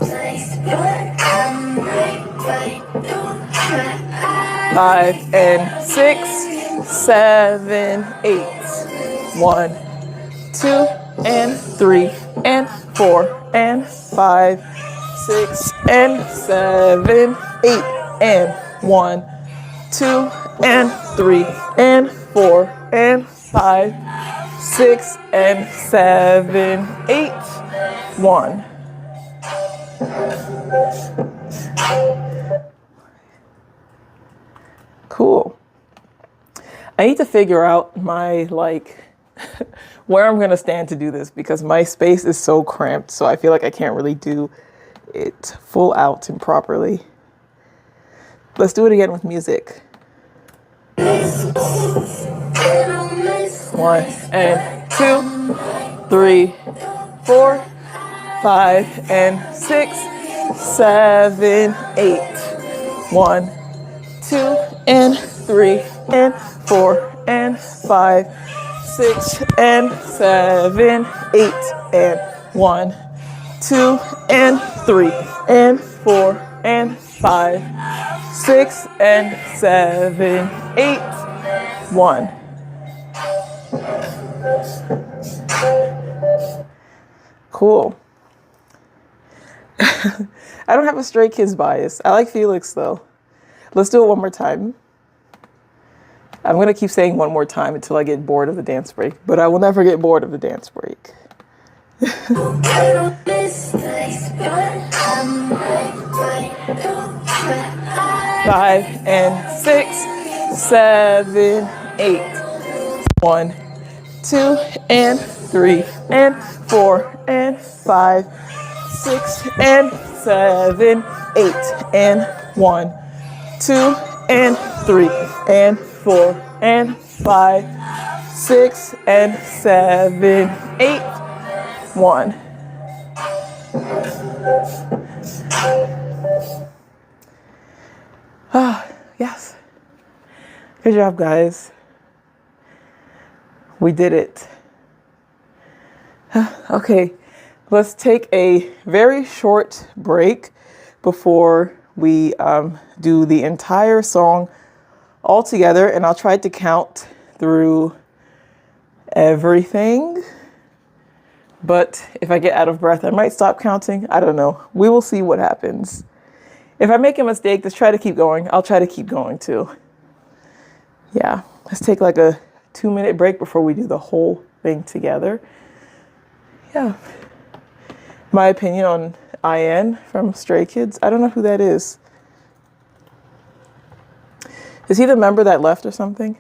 5 and 6, 7, 8. 1, 2 and 3 and 4 and 5, 6 and 7, 8 and 1, 2 and 3 and 4 and 5, 6 and 7, 8, 1. Cool. I need to figure out my where I'm gonna stand to do this because my space is so cramped, so I feel like I can't really do it full out and properly. Let's do it again with music. 1 and 2, 3, 4, 5 and 6, 7, 8. 1, 2 and 3 and 4 and 5, 6 and 7, 8 and 1, 2 and 3 and 4 and 5, 6 and 7, 8, 1. Cool. I don't have a Stray Kids bias. I like Felix though. Let's do it one more time. I'm going to keep saying one more time until I get bored of the dance break, but I will never get bored of the dance break. 5 and 6, 7, 8. 1, 2 and 3 and 4 and 5, 6 and 7, 8 and 1, 2 and 3 and 4 and 5, 6 and 7, 8, 1. Ah, yes. Good job, guys. We did it. Okay, let's take a very short break before we do the entire song all together, and I'll try to count through everything. But if I get out of breath, I might stop counting. I don't know. We will see what happens. If I make a mistake, let's try to keep going. I'll try to keep going too. Yeah, let's take like a 2-minute break before we do the whole thing together. Yeah. My opinion on IN from Stray Kids. I don't know who that is. Is he the member that left or something?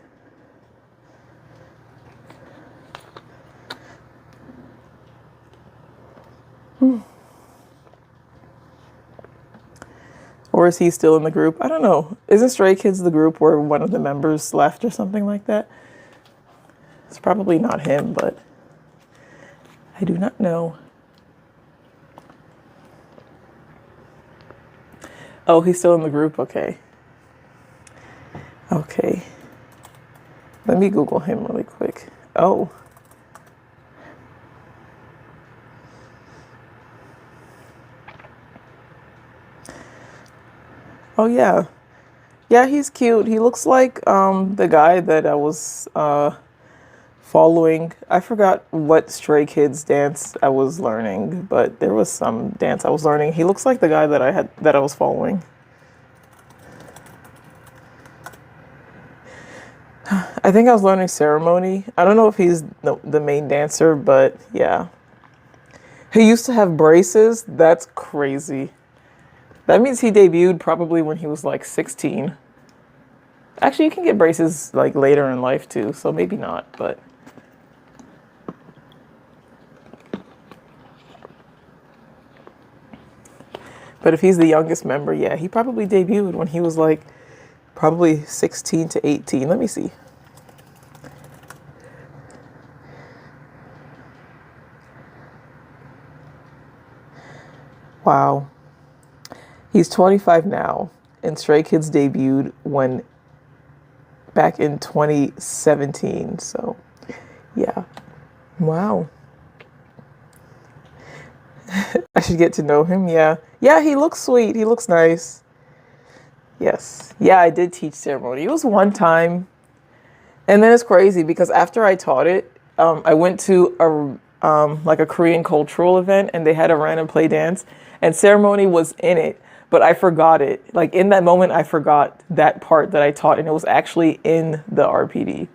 Or is he still in the group? I don't know. Isn't Stray Kids the group where one of the members left or something like that? It's probably not him, but I do not know. Oh, he's still in the group? Okay. Okay. Let me Google him really quick. Oh. Oh, yeah. Yeah, he's cute. He looks like the guy that I was following. I forgot what Stray Kids dance I was learning, but there was some dance I was learning. He looks like the guy that I was following. I think I was learning Ceremony. I don't know if he's the main dancer, but yeah. He used to have braces. That's crazy. That means he debuted probably when he was like 16. Actually, you can get braces like later in life too, so maybe not, but. But if he's the youngest member, yeah, he probably debuted when he was like Probably 16 to 18. Let me see. Wow. He's 25 now, and Stray Kids debuted when back in 2017. So, yeah. Wow. I should get to know him. Yeah. Yeah, he looks sweet. He looks nice. Yes. Yeah, I did teach ceremony. It was one time. And then it's crazy because after I taught it, I went to like a Korean cultural event and they had a random play dance and ceremony was in it, but I forgot it. Like in that moment, I forgot that part that I taught and it was actually in the RPD.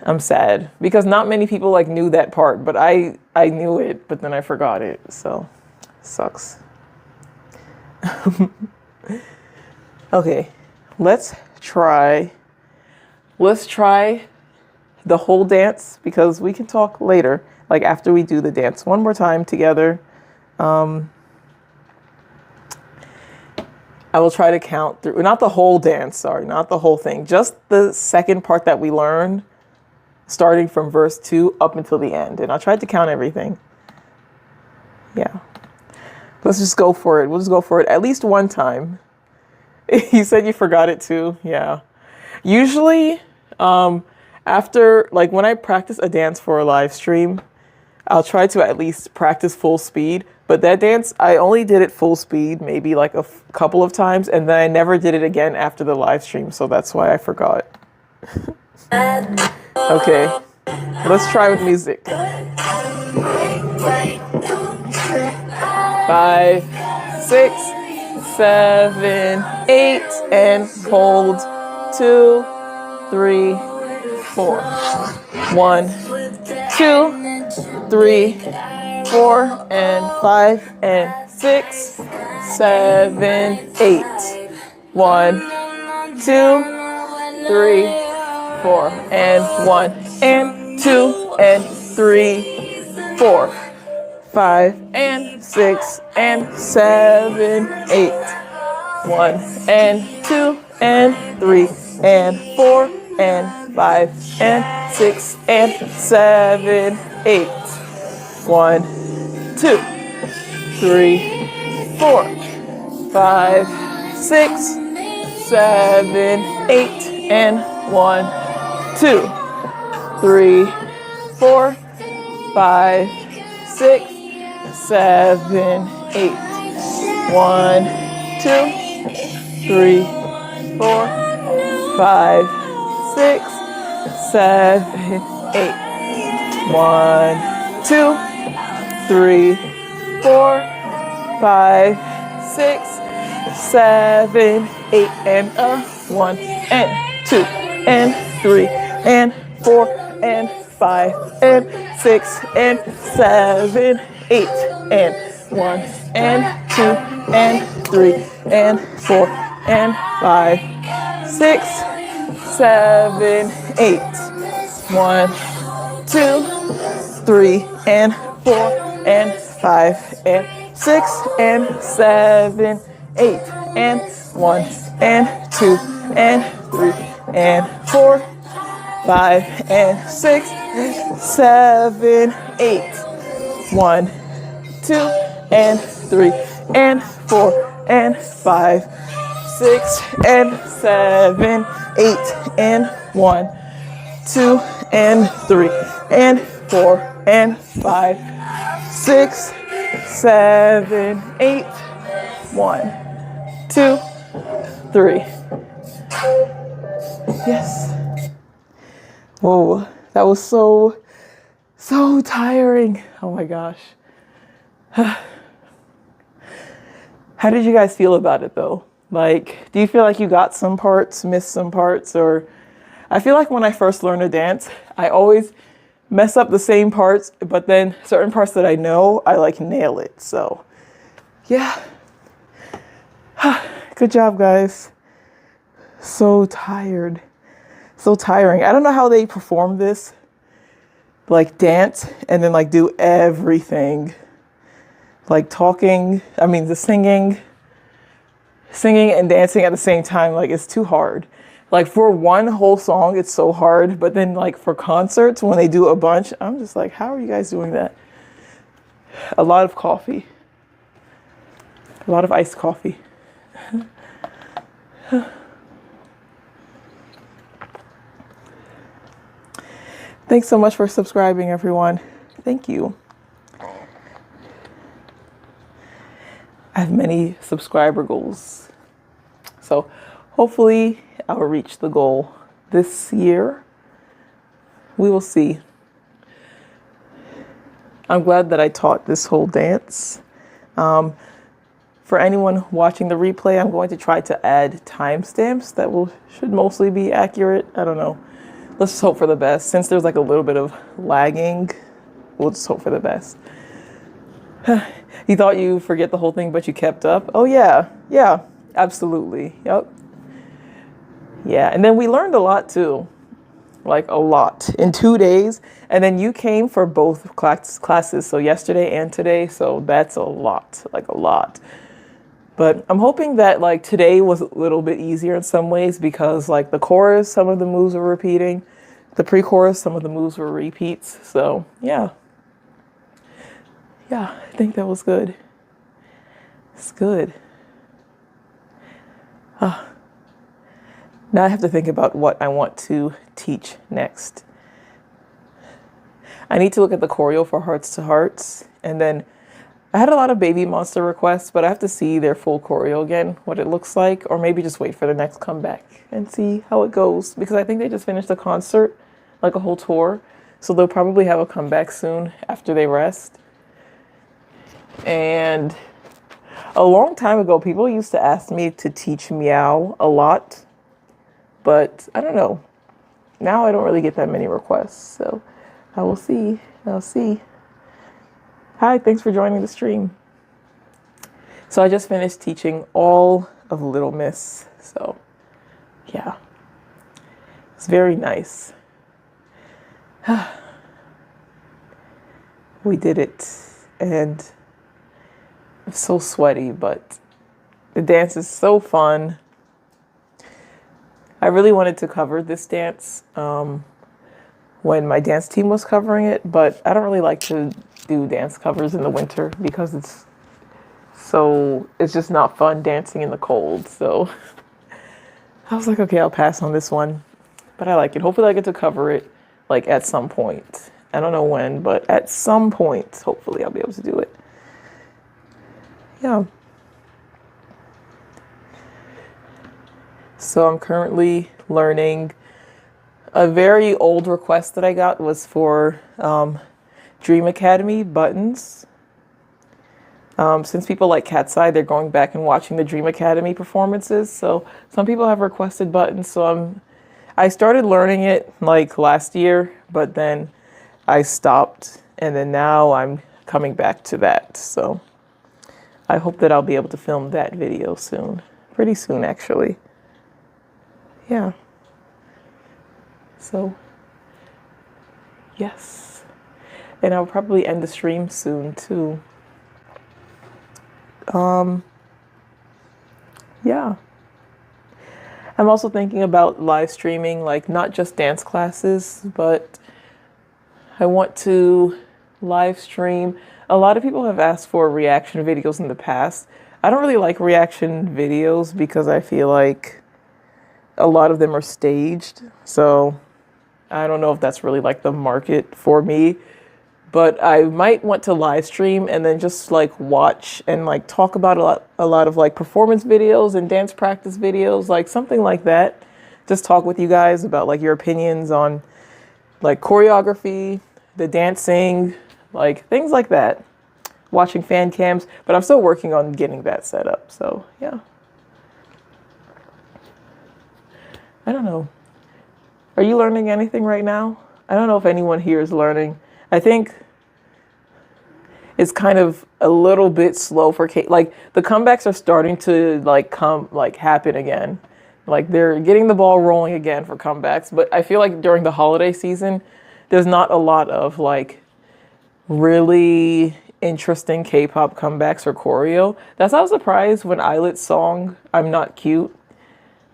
I'm sad because not many people like knew that part, but I knew it, but then I forgot it. So sucks. Okay, let's try the whole dance because we can talk later, like after we do the dance one more time together. I will try to count through, not the whole dance, sorry, not the whole thing, just the second part that we learned, starting from verse 2 up until the end. And I'll try to count everything. Yeah. Let's just go for it. We'll just go for it at least one time. You said you forgot it too? Yeah. Usually, after, like when I practice a dance for a live stream, I'll try to at least practice full speed. But that dance, I only did it full speed, maybe like a couple of times. And then I never did it again after the live stream. So that's why I forgot. Okay, let's try with music. 5, 6, 7, 8, and hold. 2, 3, 4. 1, 2, 3, 4, and 5, and 6, 7, 8. 1, 2, 3, 4, and 1, and 2, and 3, 4, 5, and 6, and 7, 8. 1, and 2, and 3, and 4, and 5, and 6, and 7, 8. 1, 2, 3, 4, 5, 6, 7, 8, and 1, 2, 3, 4, 5, 6, 7, 8. 1, 2, 3, 4, 5, 6, 7, 8. 1, 2, 3, 4, 5, 6, 7, 8, and 1, and 2, and 3, and 4, and 5, and 6, and 7, 8, and 1, and 2, and 3, and 4, and 5, 6, 7, 8. 1, 2, 3, and 4, and 5, and 6, and 7, 8, and 1, and 2, and 3, and 4, 5, and 6, 7, 8. 1, 2, and 3, and 4, and 5, 6, and 7, 8, and 1, 2, and 3, and 4, and 5, 6, 7, 8. 1, 2, 3. Yes. Whoa, that was so tiring. Oh my gosh. How did you guys feel about it though? Like, do you feel like you got some parts, missed some parts, or I feel like when I first learn a dance, I always mess up the same parts, but then certain parts that I know, I like nail it. So yeah. Good job, guys. So tired. So tiring. I don't know how they perform this. Like dance and then like do everything. Like talking, the singing. singing and dancing at the same time, like it's too hard. Like for one whole song, it's so hard. But then like for concerts, when they do a bunch, I'm just like, how are you guys doing that? A lot of coffee. A lot of iced coffee. Thanks so much for subscribing, everyone. Thank you. I have many subscriber goals. So hopefully I'll reach the goal this year. We will see. I'm glad that I taught this whole dance. For anyone watching the replay, I'm going to try to add timestamps that should mostly be accurate. I don't know. Let's just hope for the best. Since there's like a little bit of lagging, we'll just hope for the best. You thought you forget the whole thing, but you kept up? Oh yeah, yeah, absolutely. Yep. Yeah, and then we learned a lot too. Like a lot in 2 days. And then you came for both classes, so yesterday and today. So that's a lot, like a lot. But I'm hoping that like today was a little bit easier in some ways because like the chorus, some of the moves were repeating. The pre-chorus, some of the moves were repeats. So yeah. Yeah, I think that was good. It's good. Now I have to think about what I want to teach next. I need to look at the choreo for Hearts to Hearts. And then I had a lot of Baby Monster requests, but I have to see their full choreo again, what it looks like, or maybe just wait for the next comeback and see how it goes. Because I think they just finished a concert, like a whole tour. So they'll probably have a comeback soon after they rest. And a long time ago, people used to ask me to teach Meow a lot. But I don't know. Now I don't really get that many requests. So I will see. I'll see. Hi, thanks for joining the stream. So I just finished teaching all of Little Miss. So yeah, it's very nice. We did it. And it's so sweaty, but the dance is so fun. I really wanted to cover this dance when my dance team was covering it, but I don't really like to do dance covers in the winter because it's just not fun dancing in the cold. So I was like, okay, I'll pass on this one, but I like it. Hopefully I get to cover it like at some point. I don't know when, but at some point, hopefully I'll be able to do it. Yeah. So I'm currently learning. A very old request that I got was for Dream Academy buttons. Since people like Cat's Eye, they're going back and watching the Dream Academy performances. So some people have requested buttons. So I started learning it like last year, but then I stopped. And then now I'm coming back to that. So I hope that I'll be able to film that video soon. Pretty soon, actually. Yeah. So, yes. And I'll probably end the stream soon, too. Yeah. I'm also thinking about live streaming, like not just dance classes, but I want to live stream. A lot of people have asked for reaction videos in the past. I don't really like reaction videos because I feel like a lot of them are staged. So I don't know if that's really like the market for me, but I might want to live stream and then just like watch and like talk about a lot of like performance videos and dance practice videos, like something like that. Just talk with you guys about like your opinions on like choreography, the dancing, like things like that. Watching fan cams, but I'm still working on getting that set up. So yeah. I don't know. Are you learning anything right now? I don't know if anyone here is learning. I think it's kind of a little bit slow for Kate. Like the comebacks are starting to happen again. Like they're getting the ball rolling again for comebacks. But I feel like during the holiday season, there's not a lot of like really interesting K-pop comebacks or choreo. That's why I was surprised when Eilid's song "I'm Not Cute."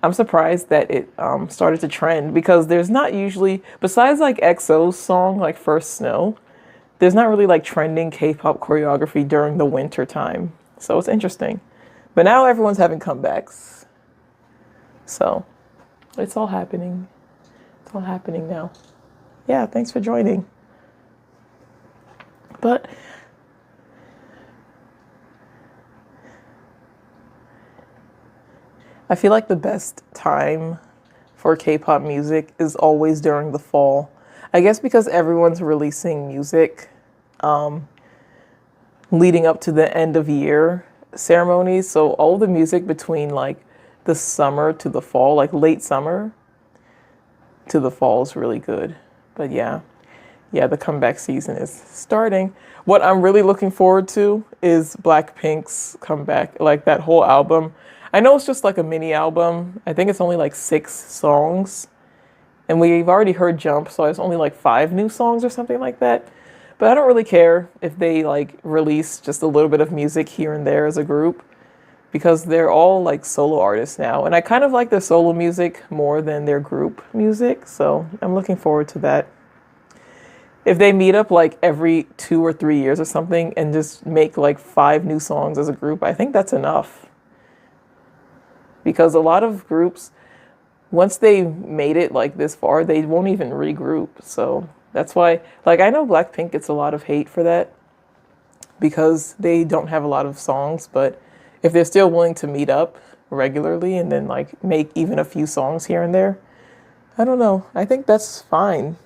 I'm surprised that it started to trend because there's not usually, besides like EXO's song like First Snow, there's not really like trending K-pop choreography during the winter time. So it's interesting. But now everyone's having comebacks. So it's all happening. It's all happening now. Yeah, thanks for joining. But I feel like the best time for K-pop music is always during the fall. I guess because everyone's releasing music leading up to the end of year ceremonies. So all the music between like the summer to the fall, like late summer to the fall is really good. But yeah, the comeback season is starting. What I'm really looking forward to is Blackpink's comeback, like that whole album. I know it's just like a mini album. I think it's only like 6 songs. And we've already heard Jump, so it's only like 5 new songs or something like that. But I don't really care if they like release just a little bit of music here and there as a group, because they're all like solo artists now. And I kind of like their solo music more than their group music. So I'm looking forward to that. If they meet up like every 2 or 3 years or something and just make like 5 new songs as a group, I think that's enough. Because a lot of groups, once they made it like this far, they won't even regroup. So that's why, like, I know Blackpink gets a lot of hate for that because they don't have a lot of songs. But if they're still willing to meet up regularly and then like make even a few songs here and there, I don't know. I think that's fine.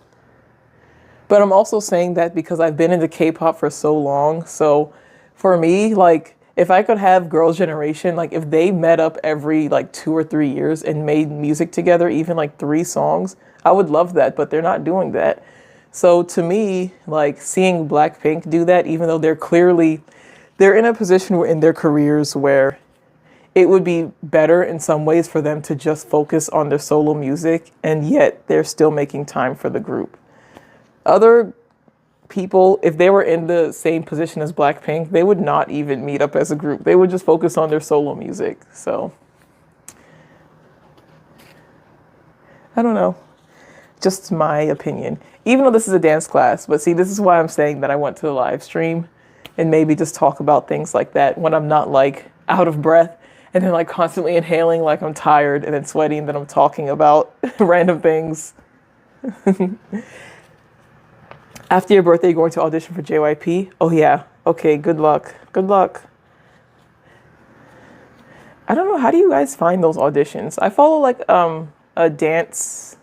But I'm also saying that because I've been into K-pop for so long. So for me, like, if I could have Girls' Generation, like if they met up every like 2 or 3 years and made music together, even like 3 songs, I would love that, but they're not doing that. So to me, like seeing Blackpink do that, even though they're in a position in their careers where it would be better in some ways for them to just focus on their solo music, and yet they're still making time for the group. Other people, if they were in the same position as Blackpink, they would not even meet up as a group. They would just focus on their solo music. So I don't know. Just my opinion. Even though this is a dance class, but see, this is why I'm saying that I went to the live stream and maybe just talk about things like that when I'm not like out of breath and then like constantly inhaling like I'm tired and then sweating, then I'm talking about random things. After your birthday, you're going to audition for JYP? Oh yeah. Okay, good luck. Good luck. I don't know, how do you guys find those auditions? I follow like a dance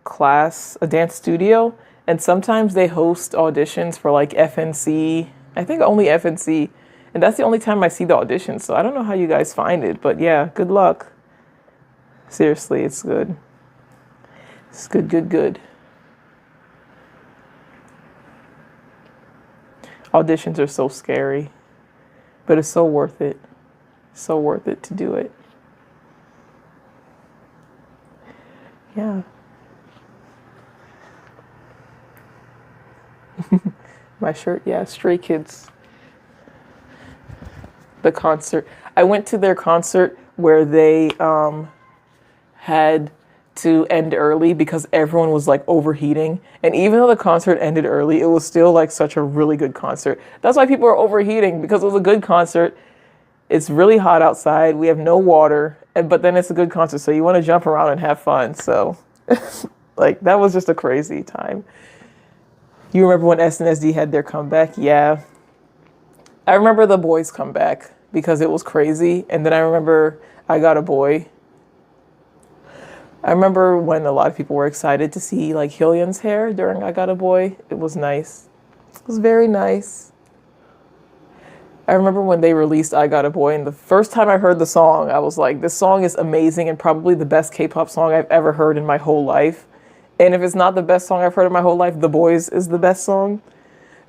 class, a dance studio, and sometimes they host auditions for like FNC. I think only FNC, and that's the only time I see the auditions. So I don't know how you guys find it, but yeah, good luck. Seriously, it's good. It's good, good, good. Auditions are so scary, but it's so worth it. So worth it to do it. Yeah. My shirt, yeah, Stray Kids. The concert. I went to their concert where they had to end early because everyone was like overheating. And even though the concert ended early, it was still like such a really good concert. That's why people are overheating, because it was a good concert. It's really hot outside. We have no water, but then it's a good concert. So you want to jump around and have fun. So like that was just a crazy time. You remember when SNSD had their comeback? Yeah. I remember the boys' comeback because it was crazy. And then I remember I Got a Boy. I remember when a lot of people were excited to see like Hyun's hair during I Got a Boy. It was nice. It was very nice. I remember when they released I Got a Boy, and the first time I heard the song, I was like, this song is amazing and probably the best K-pop song I've ever heard in my whole life. And if it's not the best song I've heard in my whole life, The Boys is the best song.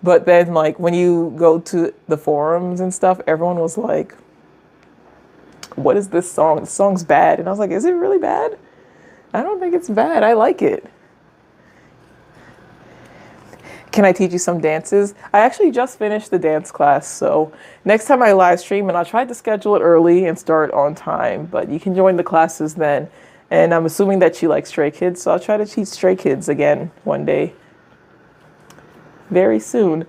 But then like when you go to the forums and stuff, everyone was like, what is this song? This song's bad. And I was like, is it really bad? I don't think it's bad. I like it. Can I teach you some dances? I actually just finished the dance class, so next time I live stream, and I'll try to schedule it early and start on time, but you can join the classes then. And I'm assuming that you like Stray Kids, so I'll try to teach Stray Kids again one day, very soon.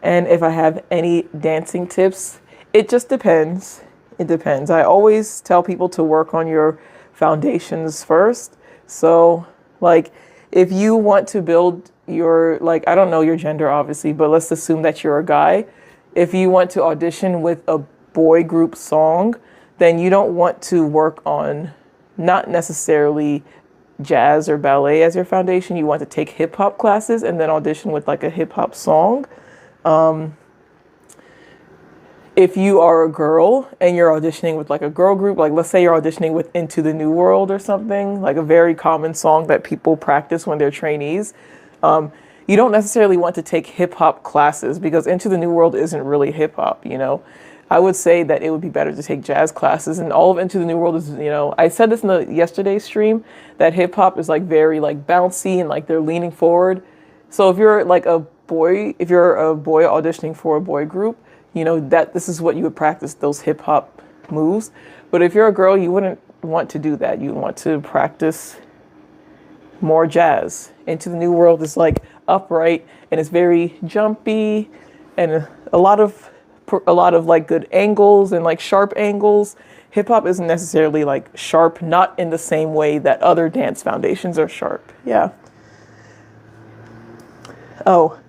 And if I have any dancing tips, it just depends. It depends. I always tell people to work on your foundations first. So, like, if you want to build your, like, I don't know your gender obviously, but let's assume that you're a guy. If you want to audition with a boy group song, then you don't want to work on not necessarily jazz or ballet as your foundation. You want to take hip hop classes and then audition with like a hip hop song. If you are a girl and you're auditioning with like a girl group, like let's say you're auditioning with Into the New World or something, like a very common song that people practice when they're trainees, you don't necessarily want to take hip hop classes because Into the New World isn't really hip hop, you know. I would say that it would be better to take jazz classes, and all of Into the New World is, you know, I said this in the yesterday's stream, that hip hop is like very like bouncy and like they're leaning forward. So if you're like a boy, if you're a boy auditioning for a boy group, you know, that this is what you would practice, those hip hop moves. But if you're a girl, you wouldn't want to do that. You want to practice more jazz. Into the New World is like upright and it's very jumpy and a lot of like good angles and like sharp angles. Hip hop isn't necessarily like sharp, not in the same way that other dance foundations are sharp. Yeah. Oh,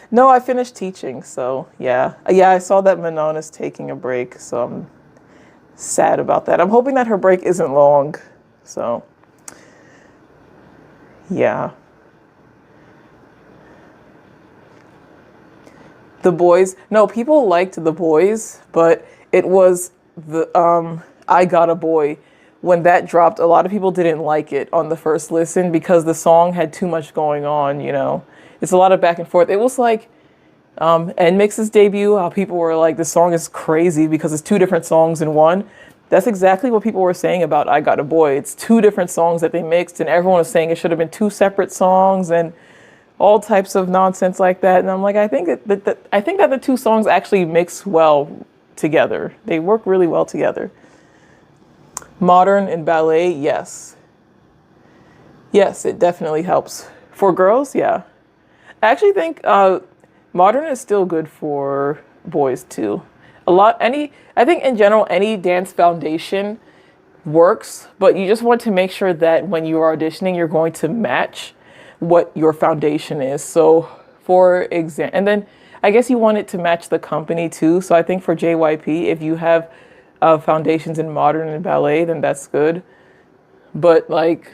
no, I finished teaching, so yeah. Yeah, I saw that Manon is taking a break, so I'm sad about that. I'm hoping that her break isn't long, so yeah. The Boys, no, people liked The Boys, but it was the I Got a Boy. When that dropped, a lot of people didn't like it on the first listen because the song had too much going on, you know. It's a lot of back and forth. It was like NMIXX's debut, how people were like, this song is crazy because it's two different songs in one. That's exactly what people were saying about I Got a Boy. It's two different songs that they mixed, and everyone was saying it should have been two separate songs and all types of nonsense like that. And I'm like, I think that the two songs actually mix well together. They work really well together. Modern and ballet, yes. Yes, it definitely helps. For girls, yeah. I actually think modern is still good for boys too. I think in general, any dance foundation works, but you just want to make sure that when you are auditioning, you're going to match what your foundation is. So for example, and then I guess you want it to match the company too. So I think for JYP, if you have foundations in modern and ballet, then that's good. But like,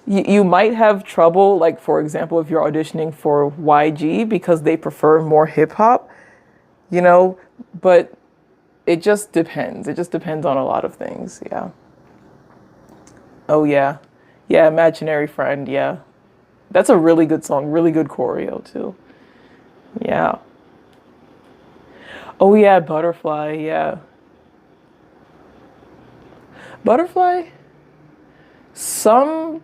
you might have trouble, like for example, if you're auditioning for YG because they prefer more hip hop, you know, but it just depends. It just depends on a lot of things. Yeah. Oh yeah. Yeah. Imaginary Friend. Yeah. That's a really good song. Really good choreo too. Yeah. Oh yeah. Butterfly. Yeah. Butterfly. Some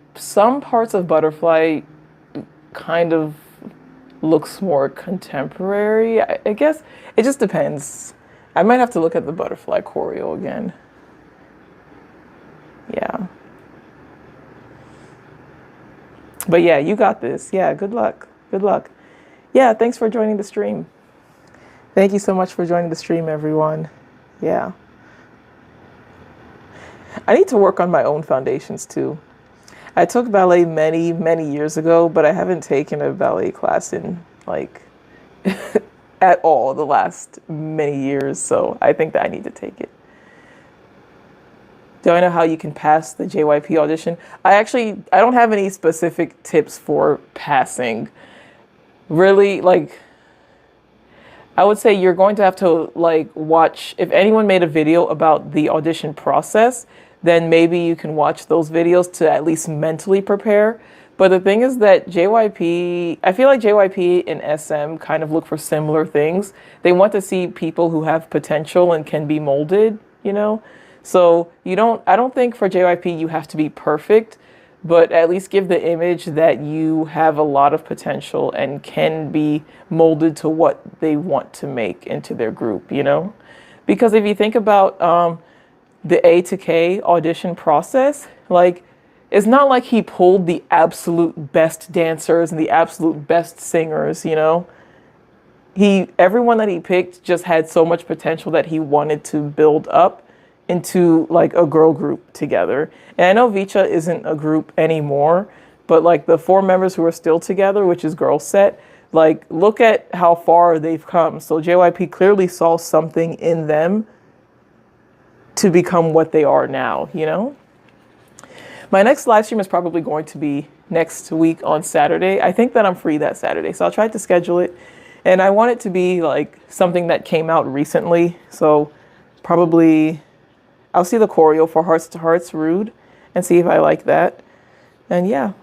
parts of Butterfly kind of looks more contemporary. I guess it just depends. I might have to look at the Butterfly choreo again. Yeah. But yeah, you got this. Yeah, good luck. Good luck. Yeah, thanks for joining the stream. Thank you so much for joining the stream, everyone. Yeah. I need to work on my own foundations too. I took ballet many, many years ago, but I haven't taken a ballet class in like at all the last many years. So I think that I need to take it. Do I know how you can pass the JYP audition? I don't have any specific tips for passing. Really, like, I would say you're going to have to like watch, if anyone made a video about the audition process, then maybe you can watch those videos to at least mentally prepare. But the thing is that I feel like JYP and SM kind of look for similar things. They want to see people who have potential and can be molded, you know? So I don't think for JYP you have to be perfect, but at least give the image that you have a lot of potential and can be molded to what they want to make into their group, you know? Because if you think about the A to K audition process, like, it's not like he pulled the absolute best dancers and the absolute best singers, you know? Everyone that he picked just had so much potential that he wanted to build up into like a girl group together. And I know Vicha isn't a group anymore, but like the 4 members who are still together, which is GIRLSET, like look at how far they've come. So JYP clearly saw something in them to become what they are now, you know? My next live stream is probably going to be next week on Saturday. I think that I'm free that Saturday, so I'll try to schedule it. And I want it to be like something that came out recently. So probably I'll see the choreo for Hearts to Hearts Rude and see if I like that. And yeah,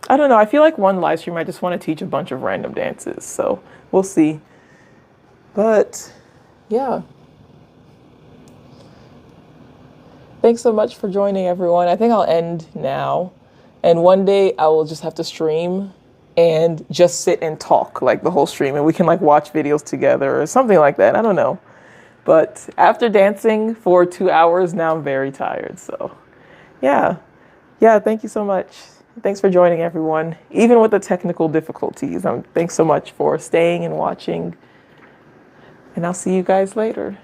I don't know. I feel like one live stream, I just want to teach a bunch of random dances. So we'll see. But yeah. Thanks so much for joining, everyone. I think I'll end now. And one day I will just have to stream and just sit and talk like the whole stream. And we can like watch videos together or something like that. I don't know. But after dancing for 2 hours, now I'm very tired. So yeah. Thank you so much. Thanks for joining, everyone. Even with the technical difficulties, thanks so much for staying and watching. And I'll see you guys later.